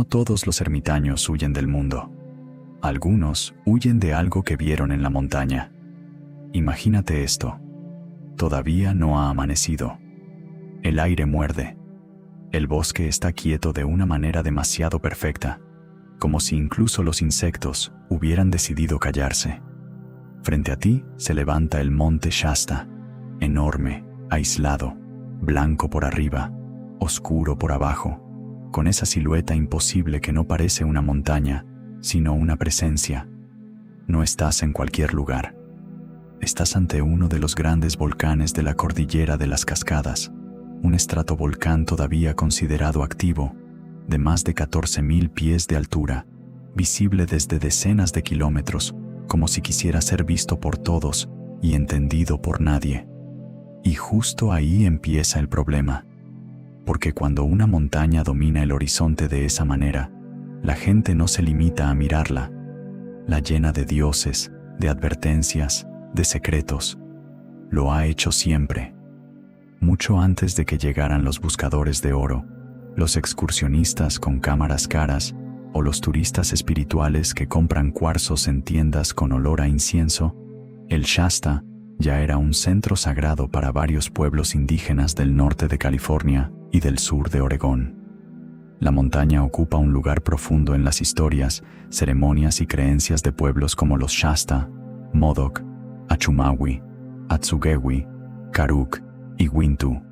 no todos los ermitaños huyen del mundo. Algunos huyen de algo que vieron en la montaña. Imagínate esto. Todavía no ha amanecido. El aire muerde. El bosque está quieto de una manera demasiado perfecta, como si incluso los insectos hubieran decidido callarse. Frente a ti se levanta el monte Shasta, enorme, aislado, blanco por arriba, oscuro por abajo, con esa silueta imposible que no parece una montaña, sino una presencia. No estás en cualquier lugar. Estás ante uno de los grandes volcanes de la cordillera de las Cascadas, un estratovolcán todavía considerado activo, de más de 14.000 pies de altura, visible desde decenas de kilómetros, como si quisiera ser visto por todos y entendido por nadie. Y justo ahí empieza el problema, porque cuando una montaña domina el horizonte de esa manera, la gente no se limita a mirarla, la llena de dioses, de advertencias, de secretos. Lo ha hecho siempre. Mucho antes de que llegaran los buscadores de oro, los excursionistas con cámaras caras o los turistas espirituales que compran cuarzos en tiendas con olor a incienso, el Shasta ya era un centro sagrado para varios pueblos indígenas del norte de California y del sur de Oregón. La montaña ocupa un lugar profundo en las historias, ceremonias y creencias de pueblos como los Shasta, Modoc, Achumawi, Atsugewi, Karuk y Wintu.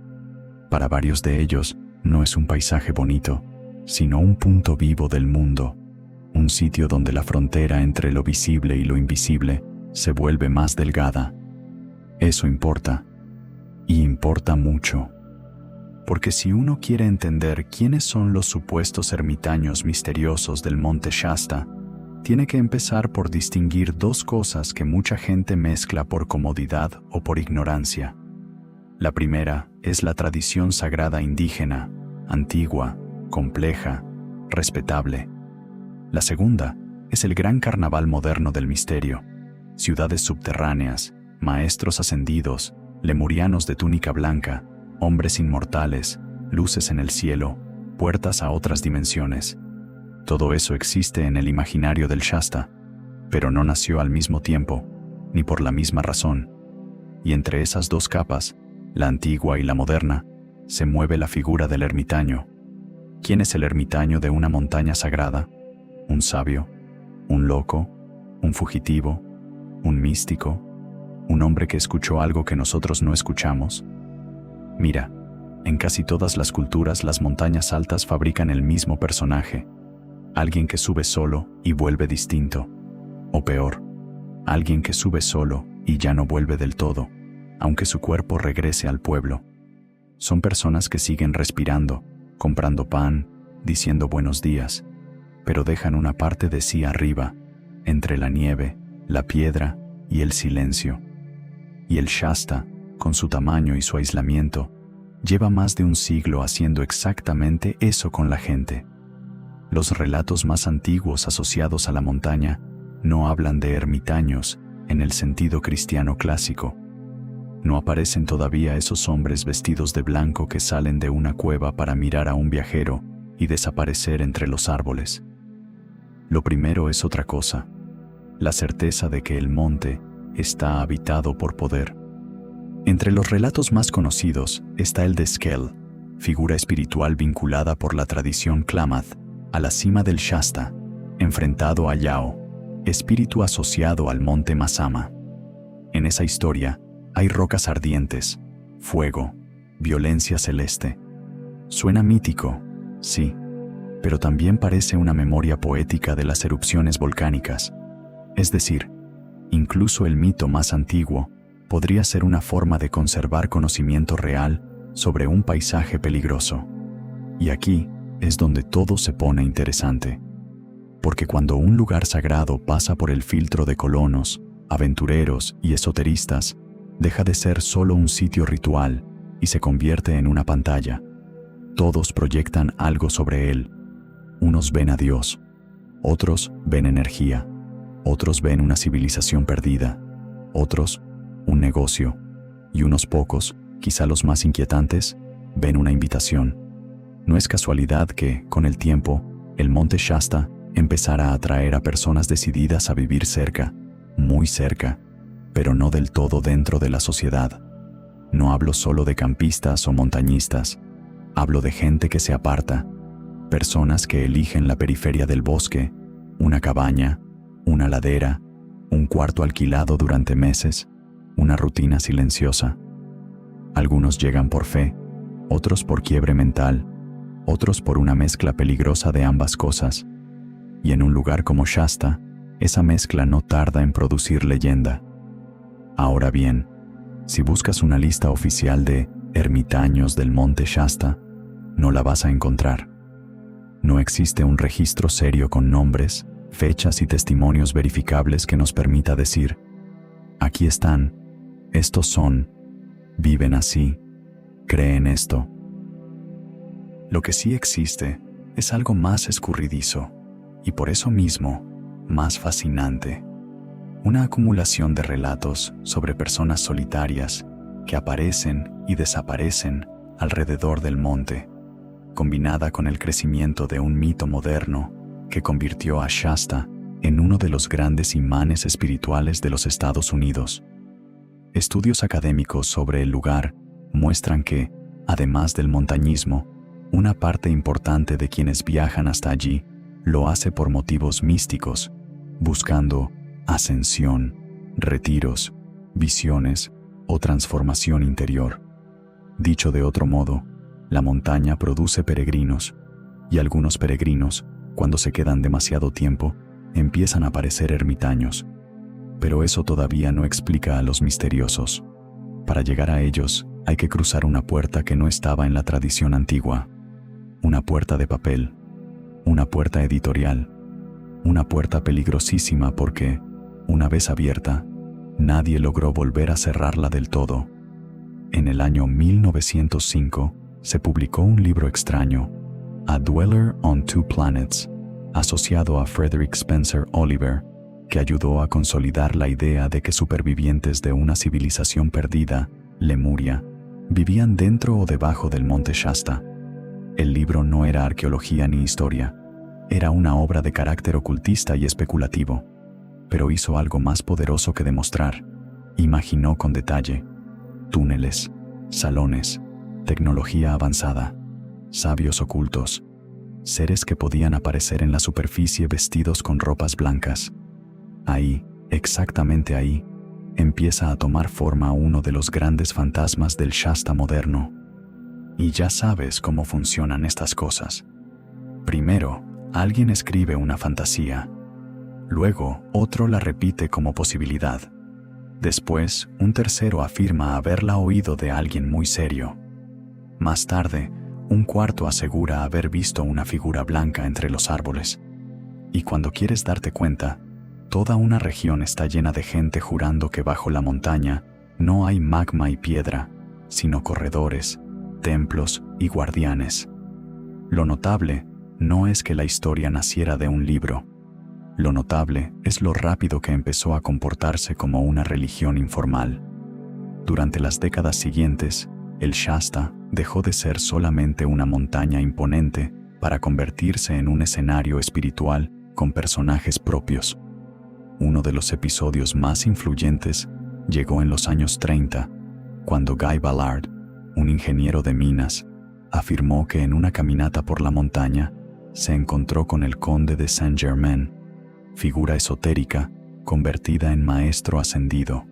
Para varios de ellos, no es un paisaje bonito, sino un punto vivo del mundo, un sitio donde la frontera entre lo visible y lo invisible se vuelve más delgada. Eso importa, y importa mucho. Porque si uno quiere entender quiénes son los supuestos ermitaños misteriosos del monte Shasta, tiene que empezar por distinguir dos cosas que mucha gente mezcla por comodidad o por ignorancia. La primera es la tradición sagrada indígena, antigua, compleja, respetable. La segunda es el gran carnaval moderno del misterio, ciudades subterráneas, maestros ascendidos, lemurianos de túnica blanca, hombres inmortales, luces en el cielo, puertas a otras dimensiones. Todo eso existe en el imaginario del Shasta, pero no nació al mismo tiempo, ni por la misma razón. Y entre esas dos capas, la antigua y la moderna, se mueve la figura del ermitaño. ¿Quién es el ermitaño de una montaña sagrada? ¿Un sabio? ¿Un loco? ¿Un fugitivo? ¿Un místico? ¿Un hombre que escuchó algo que nosotros no escuchamos? Mira, en casi todas las culturas las montañas altas fabrican el mismo personaje. Alguien que sube solo y vuelve distinto. O peor, alguien que sube solo y ya no vuelve del todo, aunque su cuerpo regrese al pueblo. Son personas que siguen respirando, comprando pan, diciendo buenos días, pero dejan una parte de sí arriba, entre la nieve, la piedra y el silencio. Y el Shasta, con su tamaño y su aislamiento, lleva más de un siglo haciendo exactamente eso con la gente. Los relatos más antiguos asociados a la montaña no hablan de ermitaños en el sentido cristiano clásico. No aparecen todavía esos hombres vestidos de blanco que salen de una cueva para mirar a un viajero y desaparecer entre los árboles. Lo primero es otra cosa, la certeza de que el monte está habitado por poder. Entre los relatos más conocidos está el de Skell, figura espiritual vinculada por la tradición Klamath a la cima del Shasta, enfrentado a Yao, espíritu asociado al monte Mazama. En esa historia hay rocas ardientes, fuego, violencia celeste. Suena mítico, sí, pero también parece una memoria poética de las erupciones volcánicas. Es decir, incluso el mito más antiguo podría ser una forma de conservar conocimiento real sobre un paisaje peligroso. Y aquí es donde todo se pone interesante. Porque cuando un lugar sagrado pasa por el filtro de colonos, aventureros y esoteristas, deja de ser solo un sitio ritual y se convierte en una pantalla. Todos proyectan algo sobre él. Unos ven a Dios, otros ven energía, otros ven una civilización perdida, otros un negocio, y unos pocos, quizá los más inquietantes, ven una invitación. No es casualidad que, con el tiempo, el monte Shasta empezará a atraer a personas decididas a vivir cerca, muy cerca, pero no del todo dentro de la sociedad. No hablo solo de campistas o montañistas, hablo de gente que se aparta, personas que eligen la periferia del bosque, una cabaña, una ladera, un cuarto alquilado durante meses, una rutina silenciosa. Algunos llegan por fe, otros por quiebre mental, otros por una mezcla peligrosa de ambas cosas. Y en un lugar como Shasta, esa mezcla no tarda en producir leyenda. Ahora bien, si buscas una lista oficial de ermitaños del monte Shasta, no la vas a encontrar. No existe un registro serio con nombres, fechas y testimonios verificables que nos permita decir: aquí están, estos son, viven así, creen esto. Lo que sí existe es algo más escurridizo y por eso mismo más fascinante. Una acumulación de relatos sobre personas solitarias que aparecen y desaparecen alrededor del monte, combinada con el crecimiento de un mito moderno que convirtió a Shasta en uno de los grandes imanes espirituales de los Estados Unidos. Estudios académicos sobre el lugar muestran que, además del montañismo, una parte importante de quienes viajan hasta allí lo hace por motivos místicos, buscando ascensión, retiros, visiones o transformación interior. Dicho de otro modo, la montaña produce peregrinos, y algunos peregrinos, cuando se quedan demasiado tiempo, empiezan a parecer ermitaños. Pero eso todavía no explica a los misteriosos. Para llegar a ellos, hay que cruzar una puerta que no estaba en la tradición antigua. Una puerta de papel, una puerta editorial, una puerta peligrosísima porque, una vez abierta, nadie logró volver a cerrarla del todo. En el año 1905 se publicó un libro extraño, A Dweller on Two Planets, asociado a Frederick Spencer Oliver, que ayudó a consolidar la idea de que supervivientes de una civilización perdida, Lemuria, vivían dentro o debajo del monte Shasta. El libro no era arqueología ni historia, era una obra de carácter ocultista y especulativo, pero hizo algo más poderoso que demostrar. Imaginó con detalle túneles, salones, tecnología avanzada, sabios ocultos, seres que podían aparecer en la superficie vestidos con ropas blancas. Ahí, exactamente ahí, empieza a tomar forma uno de los grandes fantasmas del Shasta moderno. Y ya sabes cómo funcionan estas cosas. Primero, alguien escribe una fantasía. Luego, otro la repite como posibilidad. Después, un tercero afirma haberla oído de alguien muy serio. Más tarde, un cuarto asegura haber visto una figura blanca entre los árboles. Y cuando quieres darte cuenta, toda una región está llena de gente jurando que bajo la montaña no hay magma y piedra, sino corredores, templos y guardianes. Lo notable no es que la historia naciera de un libro. Lo notable es lo rápido que empezó a comportarse como una religión informal. Durante las décadas siguientes, el Shasta dejó de ser solamente una montaña imponente para convertirse en un escenario espiritual con personajes propios. Uno de los episodios más influyentes llegó en los años 30, cuando Guy Ballard, un ingeniero de minas, afirmó que en una caminata por la montaña se encontró con el conde de Saint-Germain, figura esotérica convertida en maestro ascendido.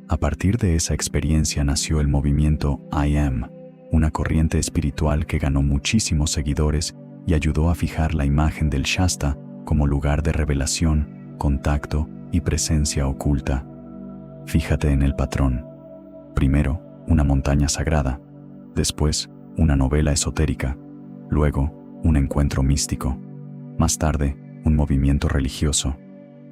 A partir de esa experiencia nació el movimiento I Am, una corriente espiritual que ganó muchísimos seguidores y ayudó a fijar la imagen del Shasta como lugar de revelación, contacto y presencia oculta. Fíjate en el patrón. Primero, una montaña sagrada, después, una novela esotérica, luego, un encuentro místico, más tarde, un movimiento religioso,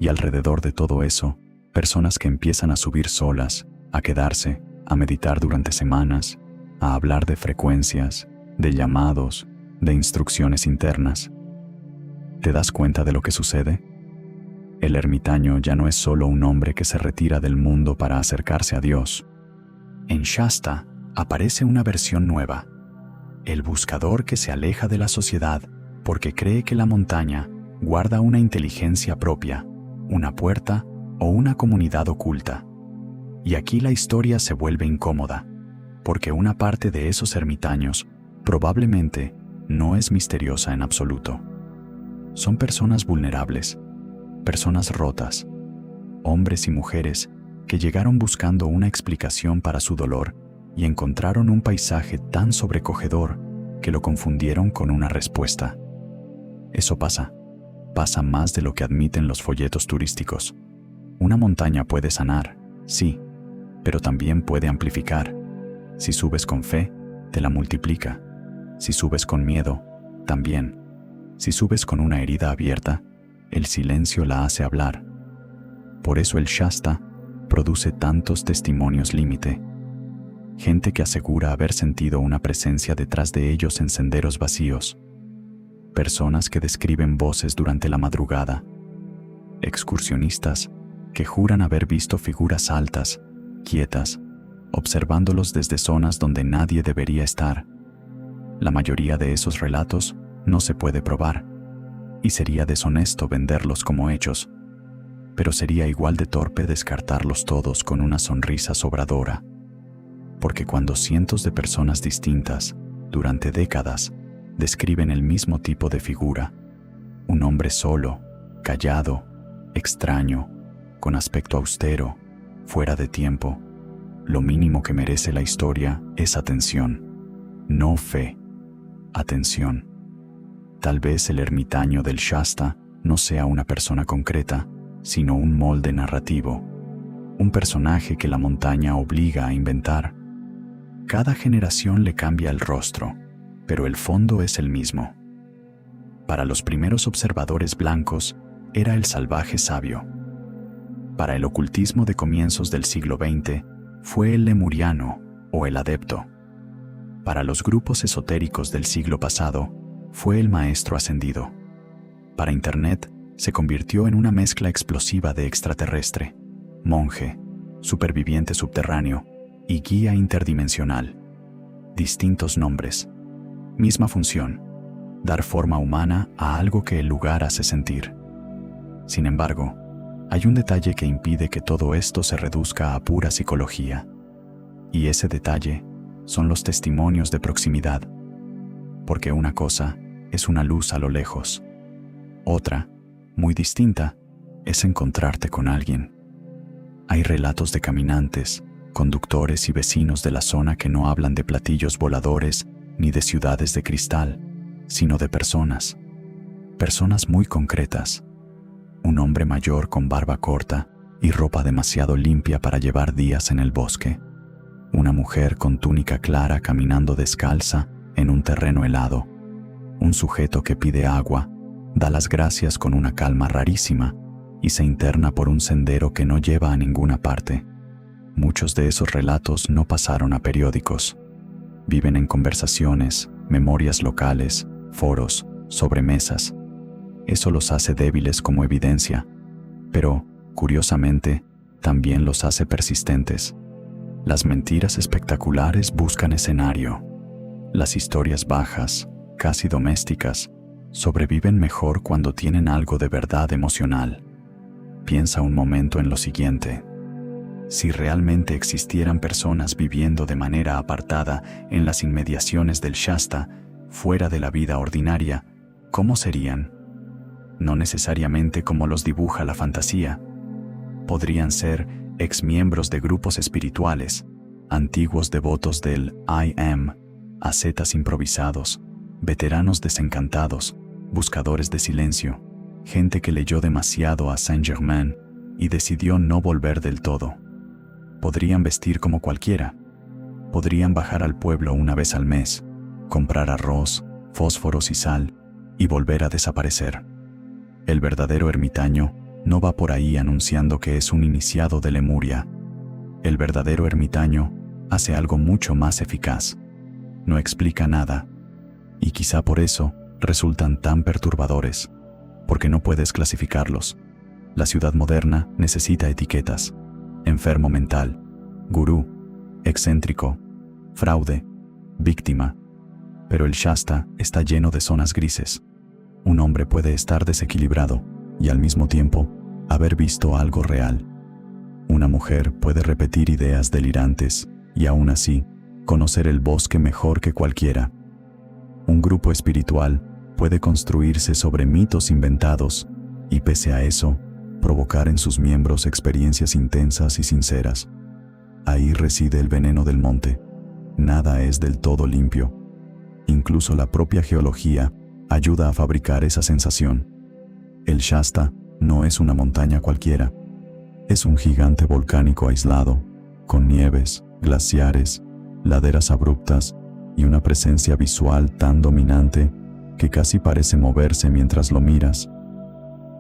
y alrededor de todo eso, personas que empiezan a subir solas, a quedarse, a meditar durante semanas, a hablar de frecuencias, de llamados, de instrucciones internas. ¿Te das cuenta de lo que sucede? El ermitaño ya no es solo un hombre que se retira del mundo para acercarse a Dios. En Shasta aparece una versión nueva, el buscador que se aleja de la sociedad porque cree que la montaña guarda una inteligencia propia, una puerta o una comunidad oculta. Y aquí la historia se vuelve incómoda, porque una parte de esos ermitaños probablemente no es misteriosa en absoluto. Son personas vulnerables, personas rotas, hombres y mujeres que llegaron buscando una explicación para su dolor y encontraron un paisaje tan sobrecogedor que lo confundieron con una respuesta. Eso pasa más de lo que admiten los folletos turísticos. Una montaña puede sanar, sí, pero también puede amplificar. Si subes con fe, te la multiplica. Si subes con miedo, también. Si subes con una herida abierta, el silencio la hace hablar. Por eso el Shasta produce tantos testimonios límite. Gente que asegura haber sentido una presencia detrás de ellos en senderos vacíos. Personas que describen voces durante la madrugada. Excursionistas que juran haber visto figuras altas, quietas, observándolos desde zonas donde nadie debería estar. La mayoría de esos relatos no se puede probar, y sería deshonesto venderlos como hechos, pero sería igual de torpe descartarlos todos con una sonrisa sobradora, porque cuando cientos de personas distintas, durante décadas, describen el mismo tipo de figura, un hombre solo, callado, extraño, con aspecto austero, fuera de tiempo, lo mínimo que merece la historia es atención, no fe, atención. Tal vez el ermitaño del Shasta no sea una persona concreta, sino un molde narrativo, un personaje que la montaña obliga a inventar. Cada generación le cambia el rostro, pero el fondo es el mismo. Para los primeros observadores blancos, era el salvaje sabio. Para el ocultismo de comienzos del siglo XX, fue el lemuriano o el adepto. Para los grupos esotéricos del siglo pasado, fue el maestro ascendido. Para Internet, se convirtió en una mezcla explosiva de extraterrestre, monje, superviviente subterráneo y guía interdimensional. Distintos nombres, misma función, dar forma humana a algo que el lugar hace sentir. Sin embargo, hay un detalle que impide que todo esto se reduzca a pura psicología. Y ese detalle son los testimonios de proximidad. Porque una cosa es una luz a lo lejos. Otra, muy distinta, es encontrarte con alguien. Hay relatos de caminantes, conductores y vecinos de la zona que no hablan de platillos voladores ni de ciudades de cristal, sino de personas. Personas muy concretas. Un hombre mayor con barba corta y ropa demasiado limpia para llevar días en el bosque. Una mujer con túnica clara caminando descalza en un terreno helado. Un sujeto que pide agua, da las gracias con una calma rarísima y se interna por un sendero que no lleva a ninguna parte. Muchos de esos relatos no pasaron a periódicos. Viven en conversaciones, memorias locales, foros, sobremesas. Eso los hace débiles como evidencia, pero, curiosamente, también los hace persistentes. Las mentiras espectaculares buscan escenario. Las historias bajas, casi domésticas, sobreviven mejor cuando tienen algo de verdad emocional. Piensa un momento en lo siguiente. Si realmente existieran personas viviendo de manera apartada en las inmediaciones del Shasta, fuera de la vida ordinaria, ¿cómo serían? No necesariamente como los dibuja la fantasía. Podrían ser exmiembros de grupos espirituales, antiguos devotos del I Am, ascetas improvisados, veteranos desencantados, buscadores de silencio, gente que leyó demasiado a Saint-Germain y decidió no volver del todo. Podrían vestir como cualquiera. Podrían bajar al pueblo una vez al mes, comprar arroz, fósforos y sal, y volver a desaparecer. El verdadero ermitaño no va por ahí anunciando que es un iniciado de Lemuria. El verdadero ermitaño hace algo mucho más eficaz. No explica nada. Y quizá por eso resultan tan perturbadores, porque no puedes clasificarlos. La ciudad moderna necesita etiquetas. Enfermo mental, gurú, excéntrico, fraude, víctima. Pero el Shasta está lleno de zonas grises. Un hombre puede estar desequilibrado y al mismo tiempo haber visto algo real. Una mujer puede repetir ideas delirantes y aún así conocer el bosque mejor que cualquiera. Un grupo espiritual puede construirse sobre mitos inventados y pese a eso, provocar en sus miembros experiencias intensas y sinceras. Ahí reside el veneno del monte. Nada es del todo limpio. Incluso la propia geología ayuda a fabricar esa sensación. El Shasta no es una montaña cualquiera. Es un gigante volcánico aislado, con nieves, glaciares, laderas abruptas y una presencia visual tan dominante que casi parece moverse mientras lo miras.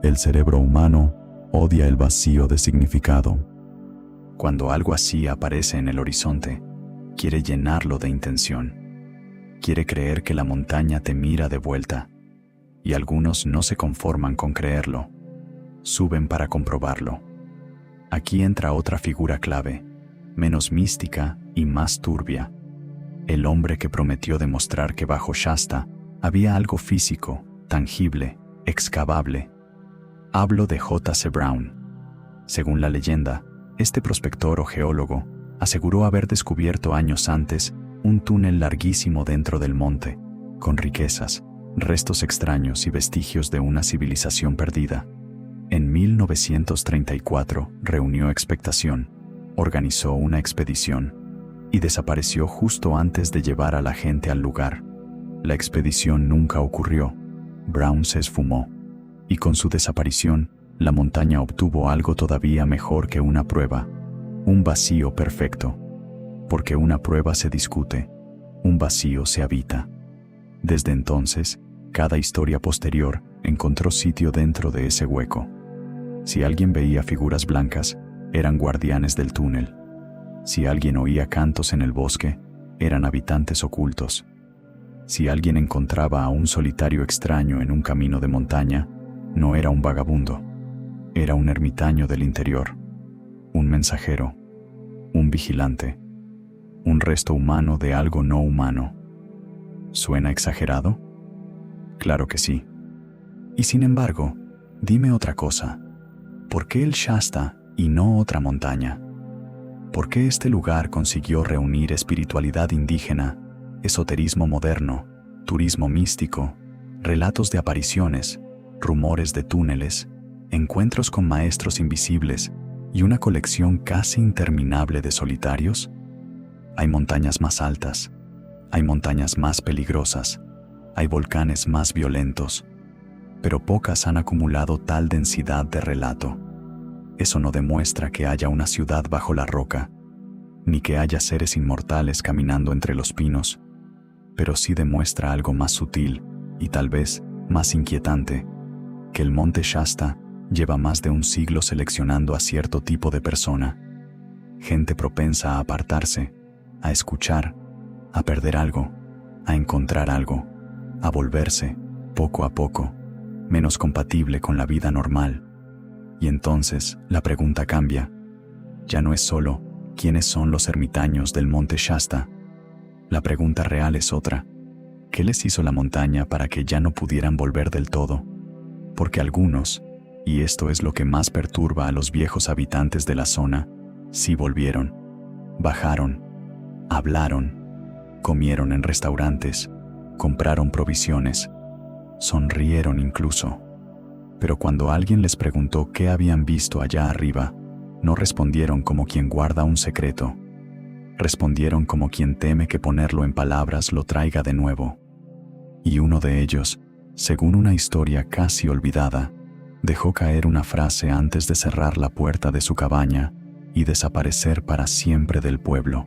El cerebro humano odia el vacío de significado. Cuando algo así aparece en el horizonte, quiere llenarlo de intención. Quiere creer que la montaña te mira de vuelta, y algunos no se conforman con creerlo. Suben para comprobarlo. Aquí entra otra figura clave, menos mística y más turbia. El hombre que prometió demostrar que bajo Shasta había algo físico, tangible, excavable. Hablo de J.C. Brown. Según la leyenda, este prospector o geólogo aseguró haber descubierto años antes un túnel larguísimo dentro del monte, con riquezas, restos extraños y vestigios de una civilización perdida. En 1934 reunió expectación, organizó una expedición y desapareció justo antes de llevar a la gente al lugar. La expedición nunca ocurrió. Brown se esfumó, y con su desaparición, la montaña obtuvo algo todavía mejor que una prueba, un vacío perfecto. Porque una prueba se discute, un vacío se habita. Desde entonces, cada historia posterior encontró sitio dentro de ese hueco. Si alguien veía figuras blancas, eran guardianes del túnel. Si alguien oía cantos en el bosque, eran habitantes ocultos. Si alguien encontraba a un solitario extraño en un camino de montaña, no era un vagabundo, era un ermitaño del interior, un mensajero, un vigilante, un resto humano de algo no humano. ¿Suena exagerado? Claro que sí. Y sin embargo, dime otra cosa. ¿Por qué el Shasta y no otra montaña? ¿Por qué este lugar consiguió reunir espiritualidad indígena, esoterismo moderno, turismo místico, relatos de apariciones, rumores de túneles, encuentros con maestros invisibles y una colección casi interminable de solitarios? Hay montañas más altas, hay montañas más peligrosas, hay volcanes más violentos, pero pocas han acumulado tal densidad de relato. Eso no demuestra que haya una ciudad bajo la roca, ni que haya seres inmortales caminando entre los pinos, pero sí demuestra algo más sutil y tal vez más inquietante, que el monte Shasta lleva más de un siglo seleccionando a cierto tipo de persona, gente propensa a apartarse, a escuchar, a perder algo, a encontrar algo, a volverse, poco a poco, menos compatible con la vida normal. Y entonces la pregunta cambia. Ya no es solo quiénes son los ermitaños del monte Shasta. La pregunta real es otra. ¿Qué les hizo la montaña para que ya no pudieran volver del todo? Porque algunos, y esto es lo que más perturba a los viejos habitantes de la zona, sí volvieron, bajaron, hablaron, comieron en restaurantes, compraron provisiones, sonrieron incluso. Pero cuando alguien les preguntó qué habían visto allá arriba, no respondieron como quien guarda un secreto. Respondieron como quien teme que ponerlo en palabras lo traiga de nuevo. Y uno de ellos, según una historia casi olvidada, dejó caer una frase antes de cerrar la puerta de su cabaña y desaparecer para siempre del pueblo.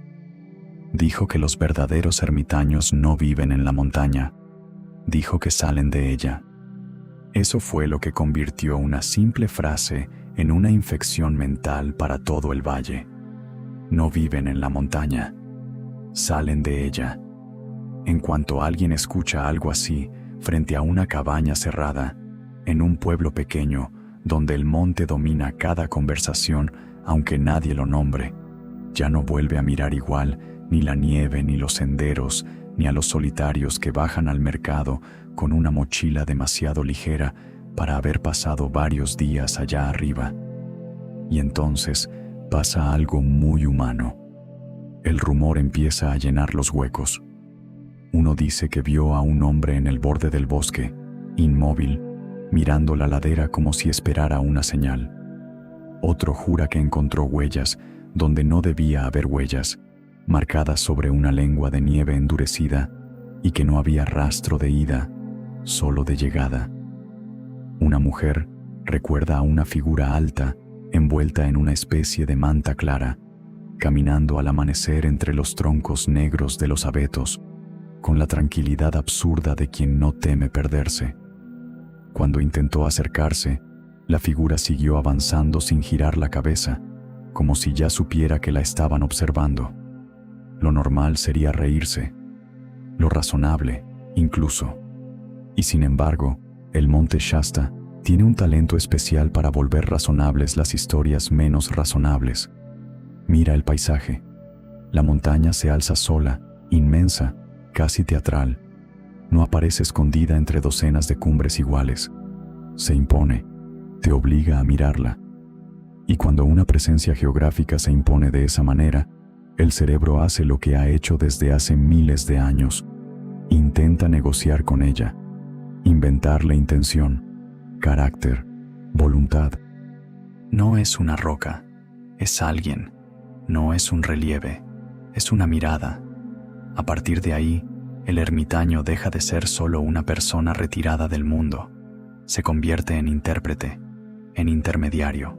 Dijo que los verdaderos ermitaños no viven en la montaña. Dijo que salen de ella. Eso fue lo que convirtió una simple frase en una infección mental para todo el valle. No viven en la montaña, salen de ella. En cuanto alguien escucha algo así frente a una cabaña cerrada, en un pueblo pequeño donde el monte domina cada conversación aunque nadie lo nombre, ya no vuelve a mirar igual ni la nieve, ni los senderos, ni a los solitarios que bajan al mercado con una mochila demasiado ligera para haber pasado varios días allá arriba. Y entonces pasa algo muy humano. El rumor empieza a llenar los huecos. Uno dice que vio a un hombre en el borde del bosque, inmóvil, mirando la ladera como si esperara una señal. Otro jura que encontró huellas donde no debía haber huellas, marcadas sobre una lengua de nieve endurecida, y que no había rastro de ida, solo de llegada. Una mujer recuerda a una figura alta, envuelta en una especie de manta clara, caminando al amanecer entre los troncos negros de los abetos, con la tranquilidad absurda de quien no teme perderse. Cuando intentó acercarse, la figura siguió avanzando sin girar la cabeza, como si ya supiera que la estaban observando. Lo normal sería reírse, lo razonable, incluso. Y sin embargo, el monte Shasta tiene un talento especial para volver razonables las historias menos razonables. Mira el paisaje. La montaña se alza sola, inmensa, casi teatral. No aparece escondida entre docenas de cumbres iguales. Se impone, te obliga a mirarla. Y cuando una presencia geográfica se impone de esa manera, el cerebro hace lo que ha hecho desde hace miles de años. Intenta negociar con ella, inventarle intención, carácter, voluntad. No es una roca, es alguien. No es un relieve, es una mirada. A partir de ahí, el ermitaño deja de ser solo una persona retirada del mundo. Se convierte en intérprete, en intermediario,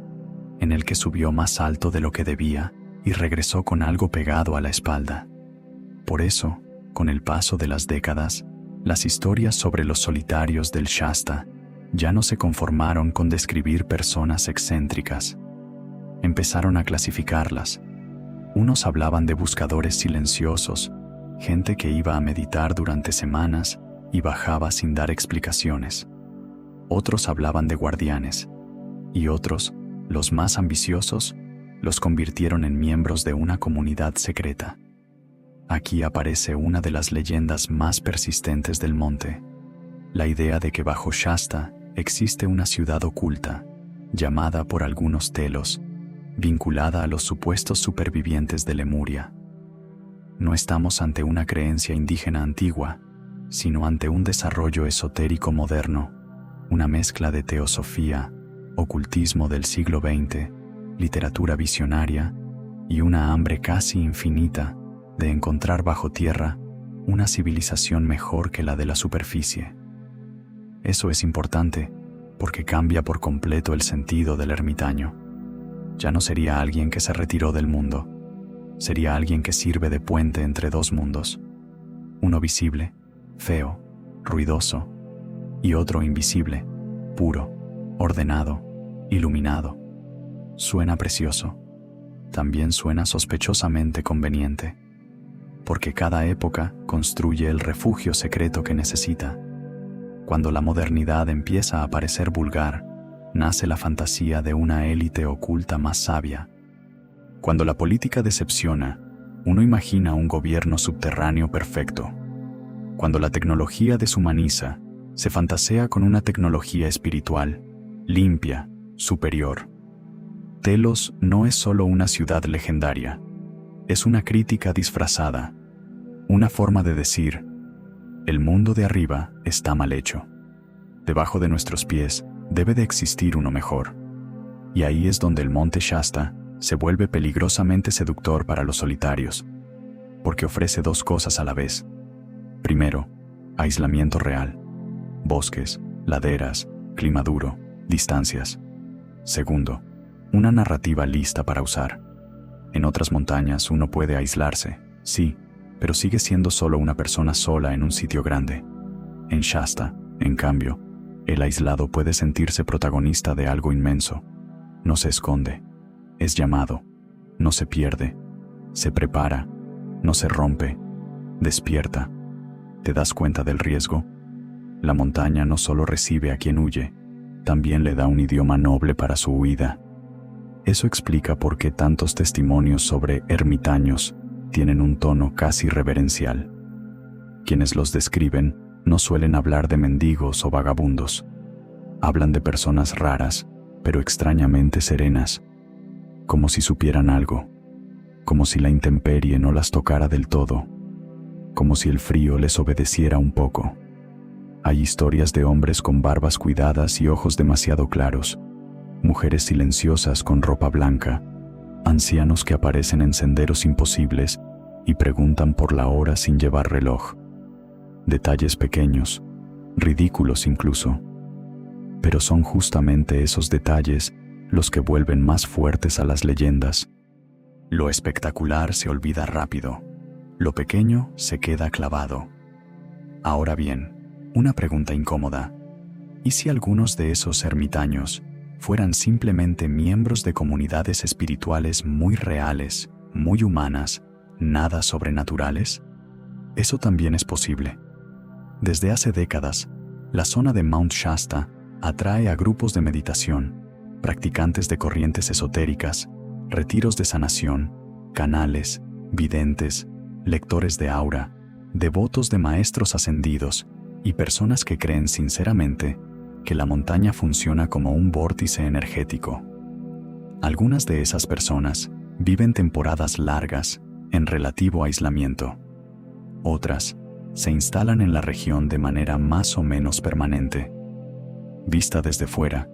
en el que subió más alto de lo que debía y regresó con algo pegado a la espalda. Por eso, con el paso de las décadas, las historias sobre los solitarios del Shasta ya no se conformaron con describir personas excéntricas. Empezaron a clasificarlas. Unos hablaban de buscadores silenciosos, gente que iba a meditar durante semanas y bajaba sin dar explicaciones. Otros hablaban de guardianes, y otros, los más ambiciosos, los convirtieron en miembros de una comunidad secreta. Aquí aparece una de las leyendas más persistentes del monte, la idea de que bajo Shasta existe una ciudad oculta, llamada por algunos telos, vinculada a los supuestos supervivientes de Lemuria. No estamos ante una creencia indígena antigua, sino ante un desarrollo esotérico moderno, una mezcla de teosofía, ocultismo del siglo XX, literatura visionaria y una hambre casi infinita de encontrar bajo tierra una civilización mejor que la de la superficie. Eso es importante porque cambia por completo el sentido del ermitaño. Ya no sería alguien que se retiró del mundo, sería alguien que sirve de puente entre dos mundos, uno visible, feo, ruidoso, y otro invisible, puro, ordenado, iluminado. Suena precioso, también suena sospechosamente conveniente, porque cada época construye el refugio secreto que necesita. Cuando la modernidad empieza a parecer vulgar, nace la fantasía de una élite oculta más sabia. Cuando la política decepciona, uno imagina un gobierno subterráneo perfecto. Cuando la tecnología deshumaniza, se fantasea con una tecnología espiritual, limpia, superior. Telos no es solo una ciudad legendaria, es una crítica disfrazada, una forma de decir, el mundo de arriba está mal hecho. Debajo de nuestros pies debe de existir uno mejor. Y ahí es donde el monte Shasta se vuelve peligrosamente seductor para los solitarios, porque ofrece dos cosas a la vez. Primero, aislamiento real, bosques, laderas, clima duro, distancias. Segundo, una narrativa lista para usar. En otras montañas uno puede aislarse, sí, pero sigue siendo solo una persona sola en un sitio grande. En Shasta, en cambio, el aislado puede sentirse protagonista de algo inmenso. No se esconde, es llamado, no se pierde, se prepara, no se rompe, despierta. ¿Te das cuenta del riesgo? La montaña no solo recibe a quien huye, también le da un idioma noble para su huida. Eso explica por qué tantos testimonios sobre ermitaños tienen un tono casi reverencial. Quienes los describen No suelen hablar de mendigos o vagabundos. Hablan de personas raras, pero extrañamente serenas, como si supieran algo, como si la intemperie no las tocara del todo, como si el frío les obedeciera un poco. Hay historias de hombres con barbas cuidadas y ojos demasiado claros, mujeres silenciosas con ropa blanca, ancianos que aparecen en senderos imposibles y preguntan por la hora sin llevar reloj. Detalles pequeños, ridículos incluso. Pero son justamente esos detalles los que vuelven más fuertes a las leyendas. Lo espectacular se olvida rápido, lo pequeño se queda clavado. Ahora bien, una pregunta incómoda. ¿Y si algunos de esos ermitaños fueran simplemente miembros de comunidades espirituales muy reales, muy humanas, nada sobrenaturales? Eso también es posible. Desde hace décadas, la zona de Mount Shasta atrae a grupos de meditación, practicantes de corrientes esotéricas, retiros de sanación, canales, videntes, lectores de aura, devotos de maestros ascendidos y personas que creen sinceramente que la montaña funciona como un vórtice energético. Algunas de esas personas viven temporadas largas en relativo aislamiento. Otras se instalan en la región de manera más o menos permanente. Vista desde fuera,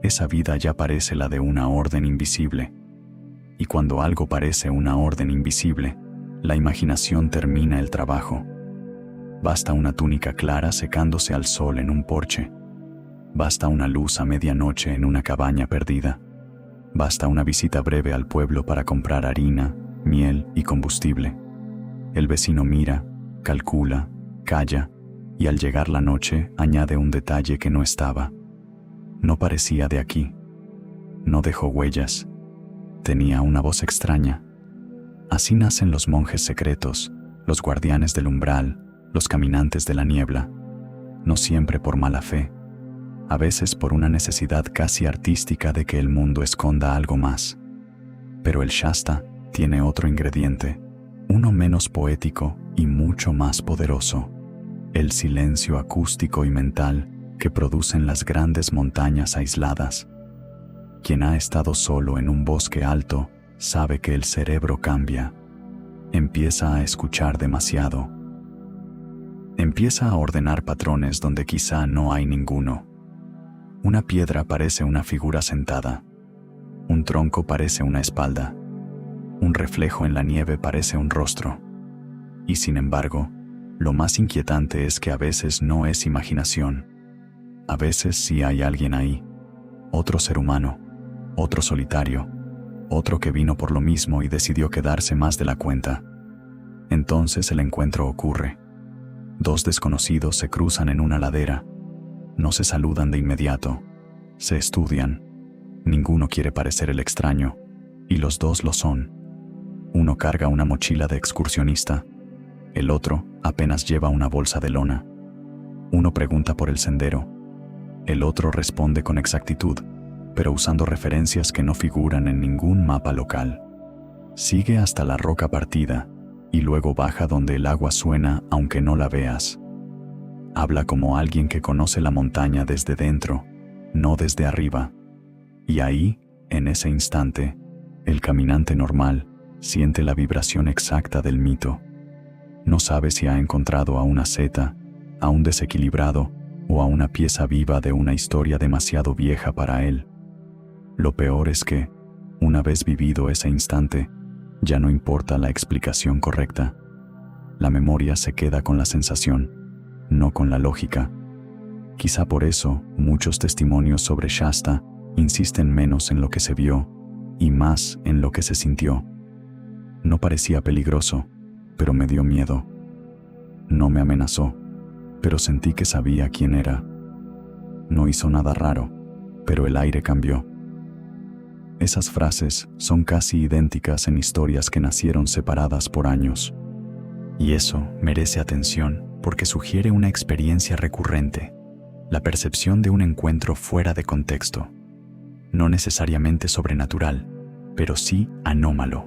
esa vida ya parece la de una orden invisible. Y cuando algo parece una orden invisible, la imaginación termina el trabajo. Basta una túnica clara secándose al sol en un porche. Basta una luz a medianoche en una cabaña perdida. Basta una visita breve al pueblo para comprar harina, miel y combustible. El vecino mira, calcula, calla, y al llegar la noche añade un detalle que no estaba. No parecía de aquí. No dejó huellas. Tenía una voz extraña. Así nacen los monjes secretos, los guardianes del umbral, los caminantes de la niebla. No siempre por mala fe. A veces por una necesidad casi artística de que el mundo esconda algo más. Pero el Shasta tiene otro ingrediente, uno menos poético y mucho más poderoso: el silencio acústico y mental que producen las grandes montañas aisladas. Quien ha estado solo en un bosque alto sabe que el cerebro cambia. Empieza a escuchar demasiado. Empieza a ordenar patrones donde quizá no hay ninguno. Una piedra parece una figura sentada. Un tronco parece una espalda. Un reflejo en la nieve parece un rostro. Y sin embargo, lo más inquietante es que a veces no es imaginación. A veces sí hay alguien ahí. Otro ser humano. Otro solitario. Otro que vino por lo mismo y decidió quedarse más de la cuenta. Entonces el encuentro ocurre. Dos desconocidos se cruzan en una ladera. No se saludan de inmediato. Se estudian. Ninguno quiere parecer el extraño, y los dos lo son. Uno carga una mochila de excursionista. El otro apenas lleva una bolsa de lona. Uno pregunta por el sendero. El otro responde con exactitud, pero usando referencias que no figuran en ningún mapa local. Sigue hasta la roca partida, y luego baja donde el agua suena aunque no la veas. Habla como alguien que conoce la montaña desde dentro, no desde arriba. Y ahí, en ese instante, el caminante normal siente la vibración exacta del mito. No sabe si ha encontrado a una seta, a un desequilibrado o a una pieza viva de una historia demasiado vieja para él. Lo peor es que, una vez vivido ese instante, ya no importa la explicación correcta. La memoria se queda con la sensación, no con la lógica. Quizá por eso muchos testimonios sobre Shasta insisten menos en lo que se vio y más en lo que se sintió. No parecía peligroso, pero me dio miedo. No me amenazó, pero sentí que sabía quién era. No hizo nada raro, pero el aire cambió. Esas frases son casi idénticas en historias que nacieron separadas por años. Y eso merece atención porque sugiere una experiencia recurrente, la percepción de un encuentro fuera de contexto. No necesariamente sobrenatural, pero sí anómalo.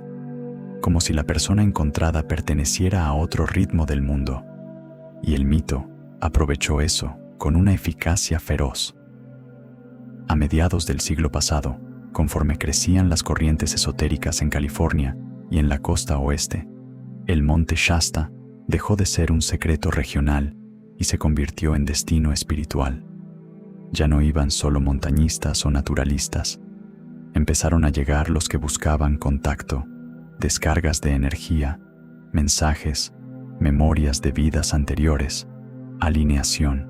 Como si la persona encontrada perteneciera a otro ritmo del mundo. Y el mito, aprovechó eso con una eficacia feroz. A mediados del siglo pasado, conforme crecían las corrientes esotéricas en California y en la costa oeste, el monte Shasta dejó de ser un secreto regional y se convirtió en destino espiritual. Ya no iban solo montañistas o naturalistas. Empezaron a llegar los que buscaban contacto, descargas de energía, mensajes, memorias de vidas anteriores, alineación.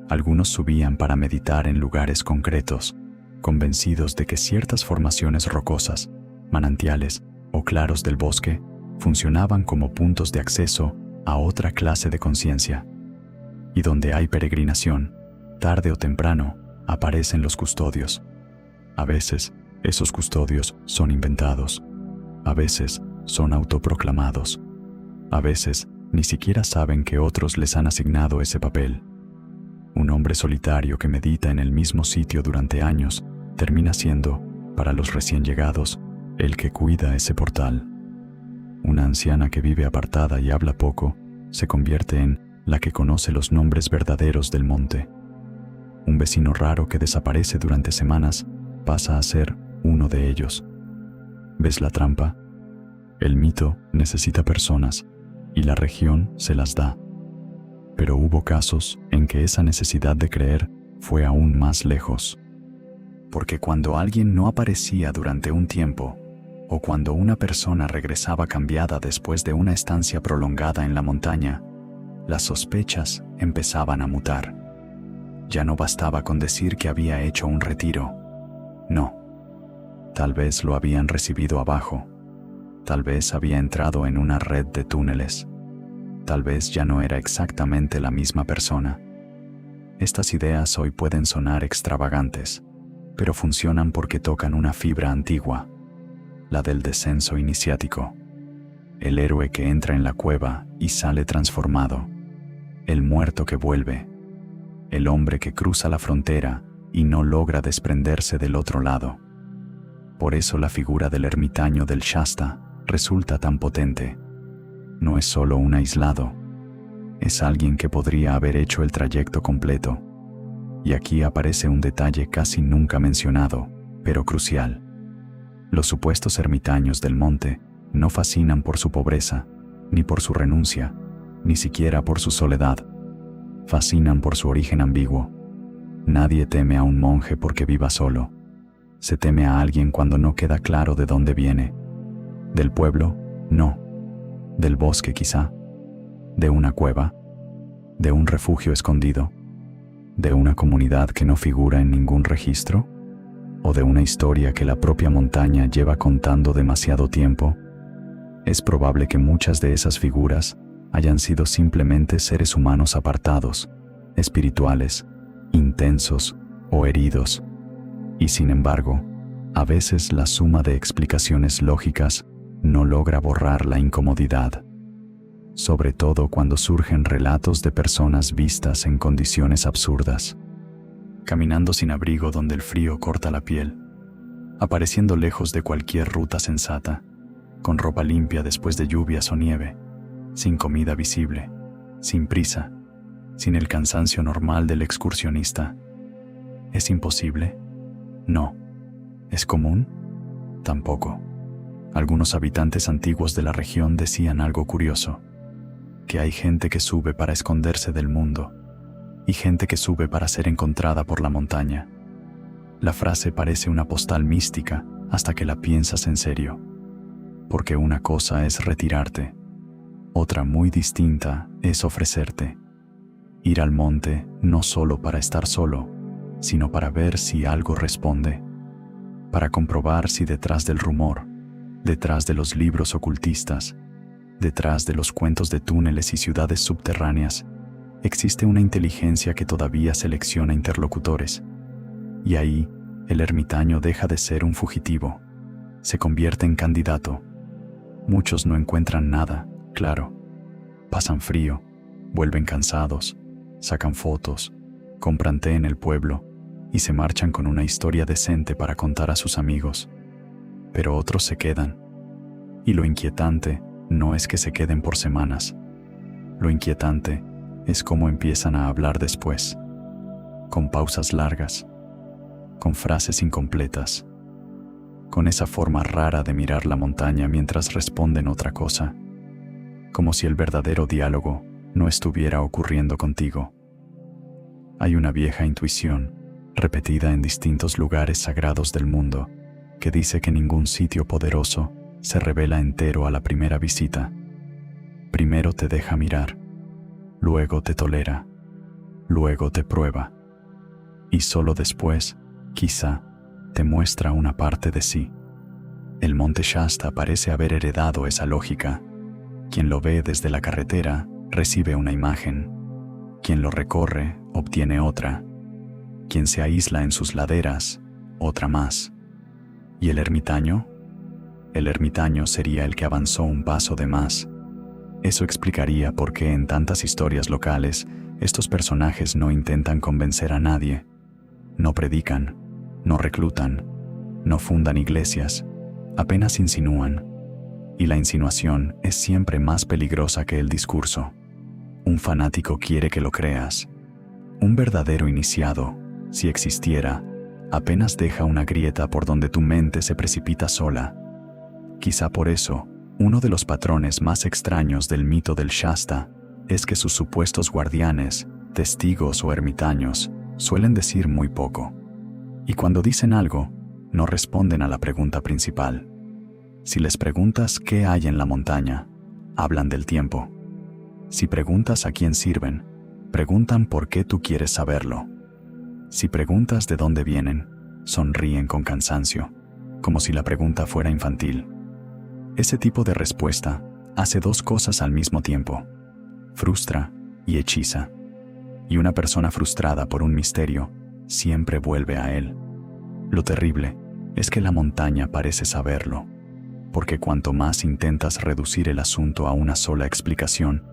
Algunos subían para meditar en lugares concretos, convencidos de que ciertas formaciones rocosas, manantiales o claros del bosque funcionaban como puntos de acceso a otra clase de conciencia. Y donde hay peregrinación, tarde o temprano aparecen los custodios. A veces, esos custodios son inventados. A veces, son autoproclamados. A veces, ni siquiera saben que otros les han asignado ese papel. Un hombre solitario que medita en el mismo sitio durante años termina siendo, para los recién llegados, el que cuida ese portal. Una anciana que vive apartada y habla poco se convierte en la que conoce los nombres verdaderos del monte. Un vecino raro que desaparece durante semanas pasa a ser uno de ellos. ¿Ves la trampa? El mito necesita personas y la región se las da. Pero hubo casos en que esa necesidad de creer fue aún más lejos. Porque cuando alguien no aparecía durante un tiempo, o cuando una persona regresaba cambiada después de una estancia prolongada en la montaña, las sospechas empezaban a mutar. Ya no bastaba con decir que había hecho un retiro. No. Tal vez lo habían recibido abajo. Tal vez había entrado en una red de túneles. Tal vez ya no era exactamente la misma persona. Estas ideas hoy pueden sonar extravagantes, pero funcionan porque tocan una fibra antigua, la del descenso iniciático. El héroe que entra en la cueva y sale transformado. El muerto que vuelve. El hombre que cruza la frontera y no logra desprenderse del otro lado. Por eso la figura del ermitaño del Shasta resulta tan potente. No es solo un aislado. Es alguien que podría haber hecho el trayecto completo. Y aquí aparece un detalle casi nunca mencionado, pero crucial. Los supuestos ermitaños del monte no fascinan por su pobreza, ni por su renuncia, ni siquiera por su soledad. Fascinan por su origen ambiguo. Nadie teme a un monje porque viva solo. Se teme a alguien cuando no queda claro de dónde viene. ¿Del pueblo? No. ¿Del bosque quizá? ¿De una cueva? ¿De un refugio escondido? ¿De una comunidad que no figura en ningún registro? ¿O de una historia que la propia montaña lleva contando demasiado tiempo? Es probable que muchas de esas figuras hayan sido simplemente seres humanos apartados, espirituales, intensos o heridos. Y sin embargo, a veces la suma de explicaciones lógicas no logra borrar la incomodidad, sobre todo cuando surgen relatos de personas vistas en condiciones absurdas, caminando sin abrigo donde el frío corta la piel, apareciendo lejos de cualquier ruta sensata, con ropa limpia después de lluvias o nieve, sin comida visible, sin prisa, sin el cansancio normal del excursionista. ¿Es imposible? No. ¿Es común? Tampoco. Algunos habitantes antiguos de la región decían algo curioso, que hay gente que sube para esconderse del mundo y gente que sube para ser encontrada por la montaña. La frase parece una postal mística hasta que la piensas en serio, porque una cosa es retirarte, otra muy distinta es ofrecerte. Ir al monte no solo para estar solo, sino para ver si algo responde, para comprobar si detrás del rumor, detrás de los libros ocultistas, detrás de los cuentos de túneles y ciudades subterráneas, existe una inteligencia que todavía selecciona interlocutores. Y ahí, el ermitaño deja de ser un fugitivo, se convierte en candidato. Muchos no encuentran nada, claro. Pasan frío, vuelven cansados, sacan fotos, compran té en el pueblo y se marchan con una historia decente para contar a sus amigos. Pero otros se quedan. Y lo inquietante no es que se queden por semanas. Lo inquietante es cómo empiezan a hablar después, con pausas largas, con frases incompletas, con esa forma rara de mirar la montaña mientras responden otra cosa, como si el verdadero diálogo no estuviera ocurriendo contigo. Hay una vieja intuición, repetida en distintos lugares sagrados del mundo, que dice que ningún sitio poderoso se revela entero a la primera visita. Primero te deja mirar, luego te tolera, luego te prueba, y solo después, quizá, te muestra una parte de sí. El monte Shasta parece haber heredado esa lógica. Quien lo ve desde la carretera recibe una imagen. Quien lo recorre obtiene otra. Quien se aísla en sus laderas, otra más. ¿Y el ermitaño? El ermitaño sería el que avanzó un paso de más. Eso explicaría por qué en tantas historias locales estos personajes no intentan convencer a nadie. No predican, no reclutan, no fundan iglesias, apenas insinúan. Y la insinuación es siempre más peligrosa que el discurso. Un fanático quiere que lo creas. Un verdadero iniciado, si existiera, apenas deja una grieta por donde tu mente se precipita sola. Quizá por eso, uno de los patrones más extraños del mito del Shasta es que sus supuestos guardianes, testigos o ermitaños, suelen decir muy poco. Y cuando dicen algo, no responden a la pregunta principal. Si les preguntas qué hay en la montaña, hablan del tiempo. Si preguntas a quién sirven, preguntan por qué tú quieres saberlo. Si preguntas de dónde vienen, sonríen con cansancio, como si la pregunta fuera infantil. Ese tipo de respuesta hace dos cosas al mismo tiempo: frustra y hechiza. Y una persona frustrada por un misterio siempre vuelve a él. Lo terrible es que la montaña parece saberlo, porque cuanto más intentas reducir el asunto a una sola explicación,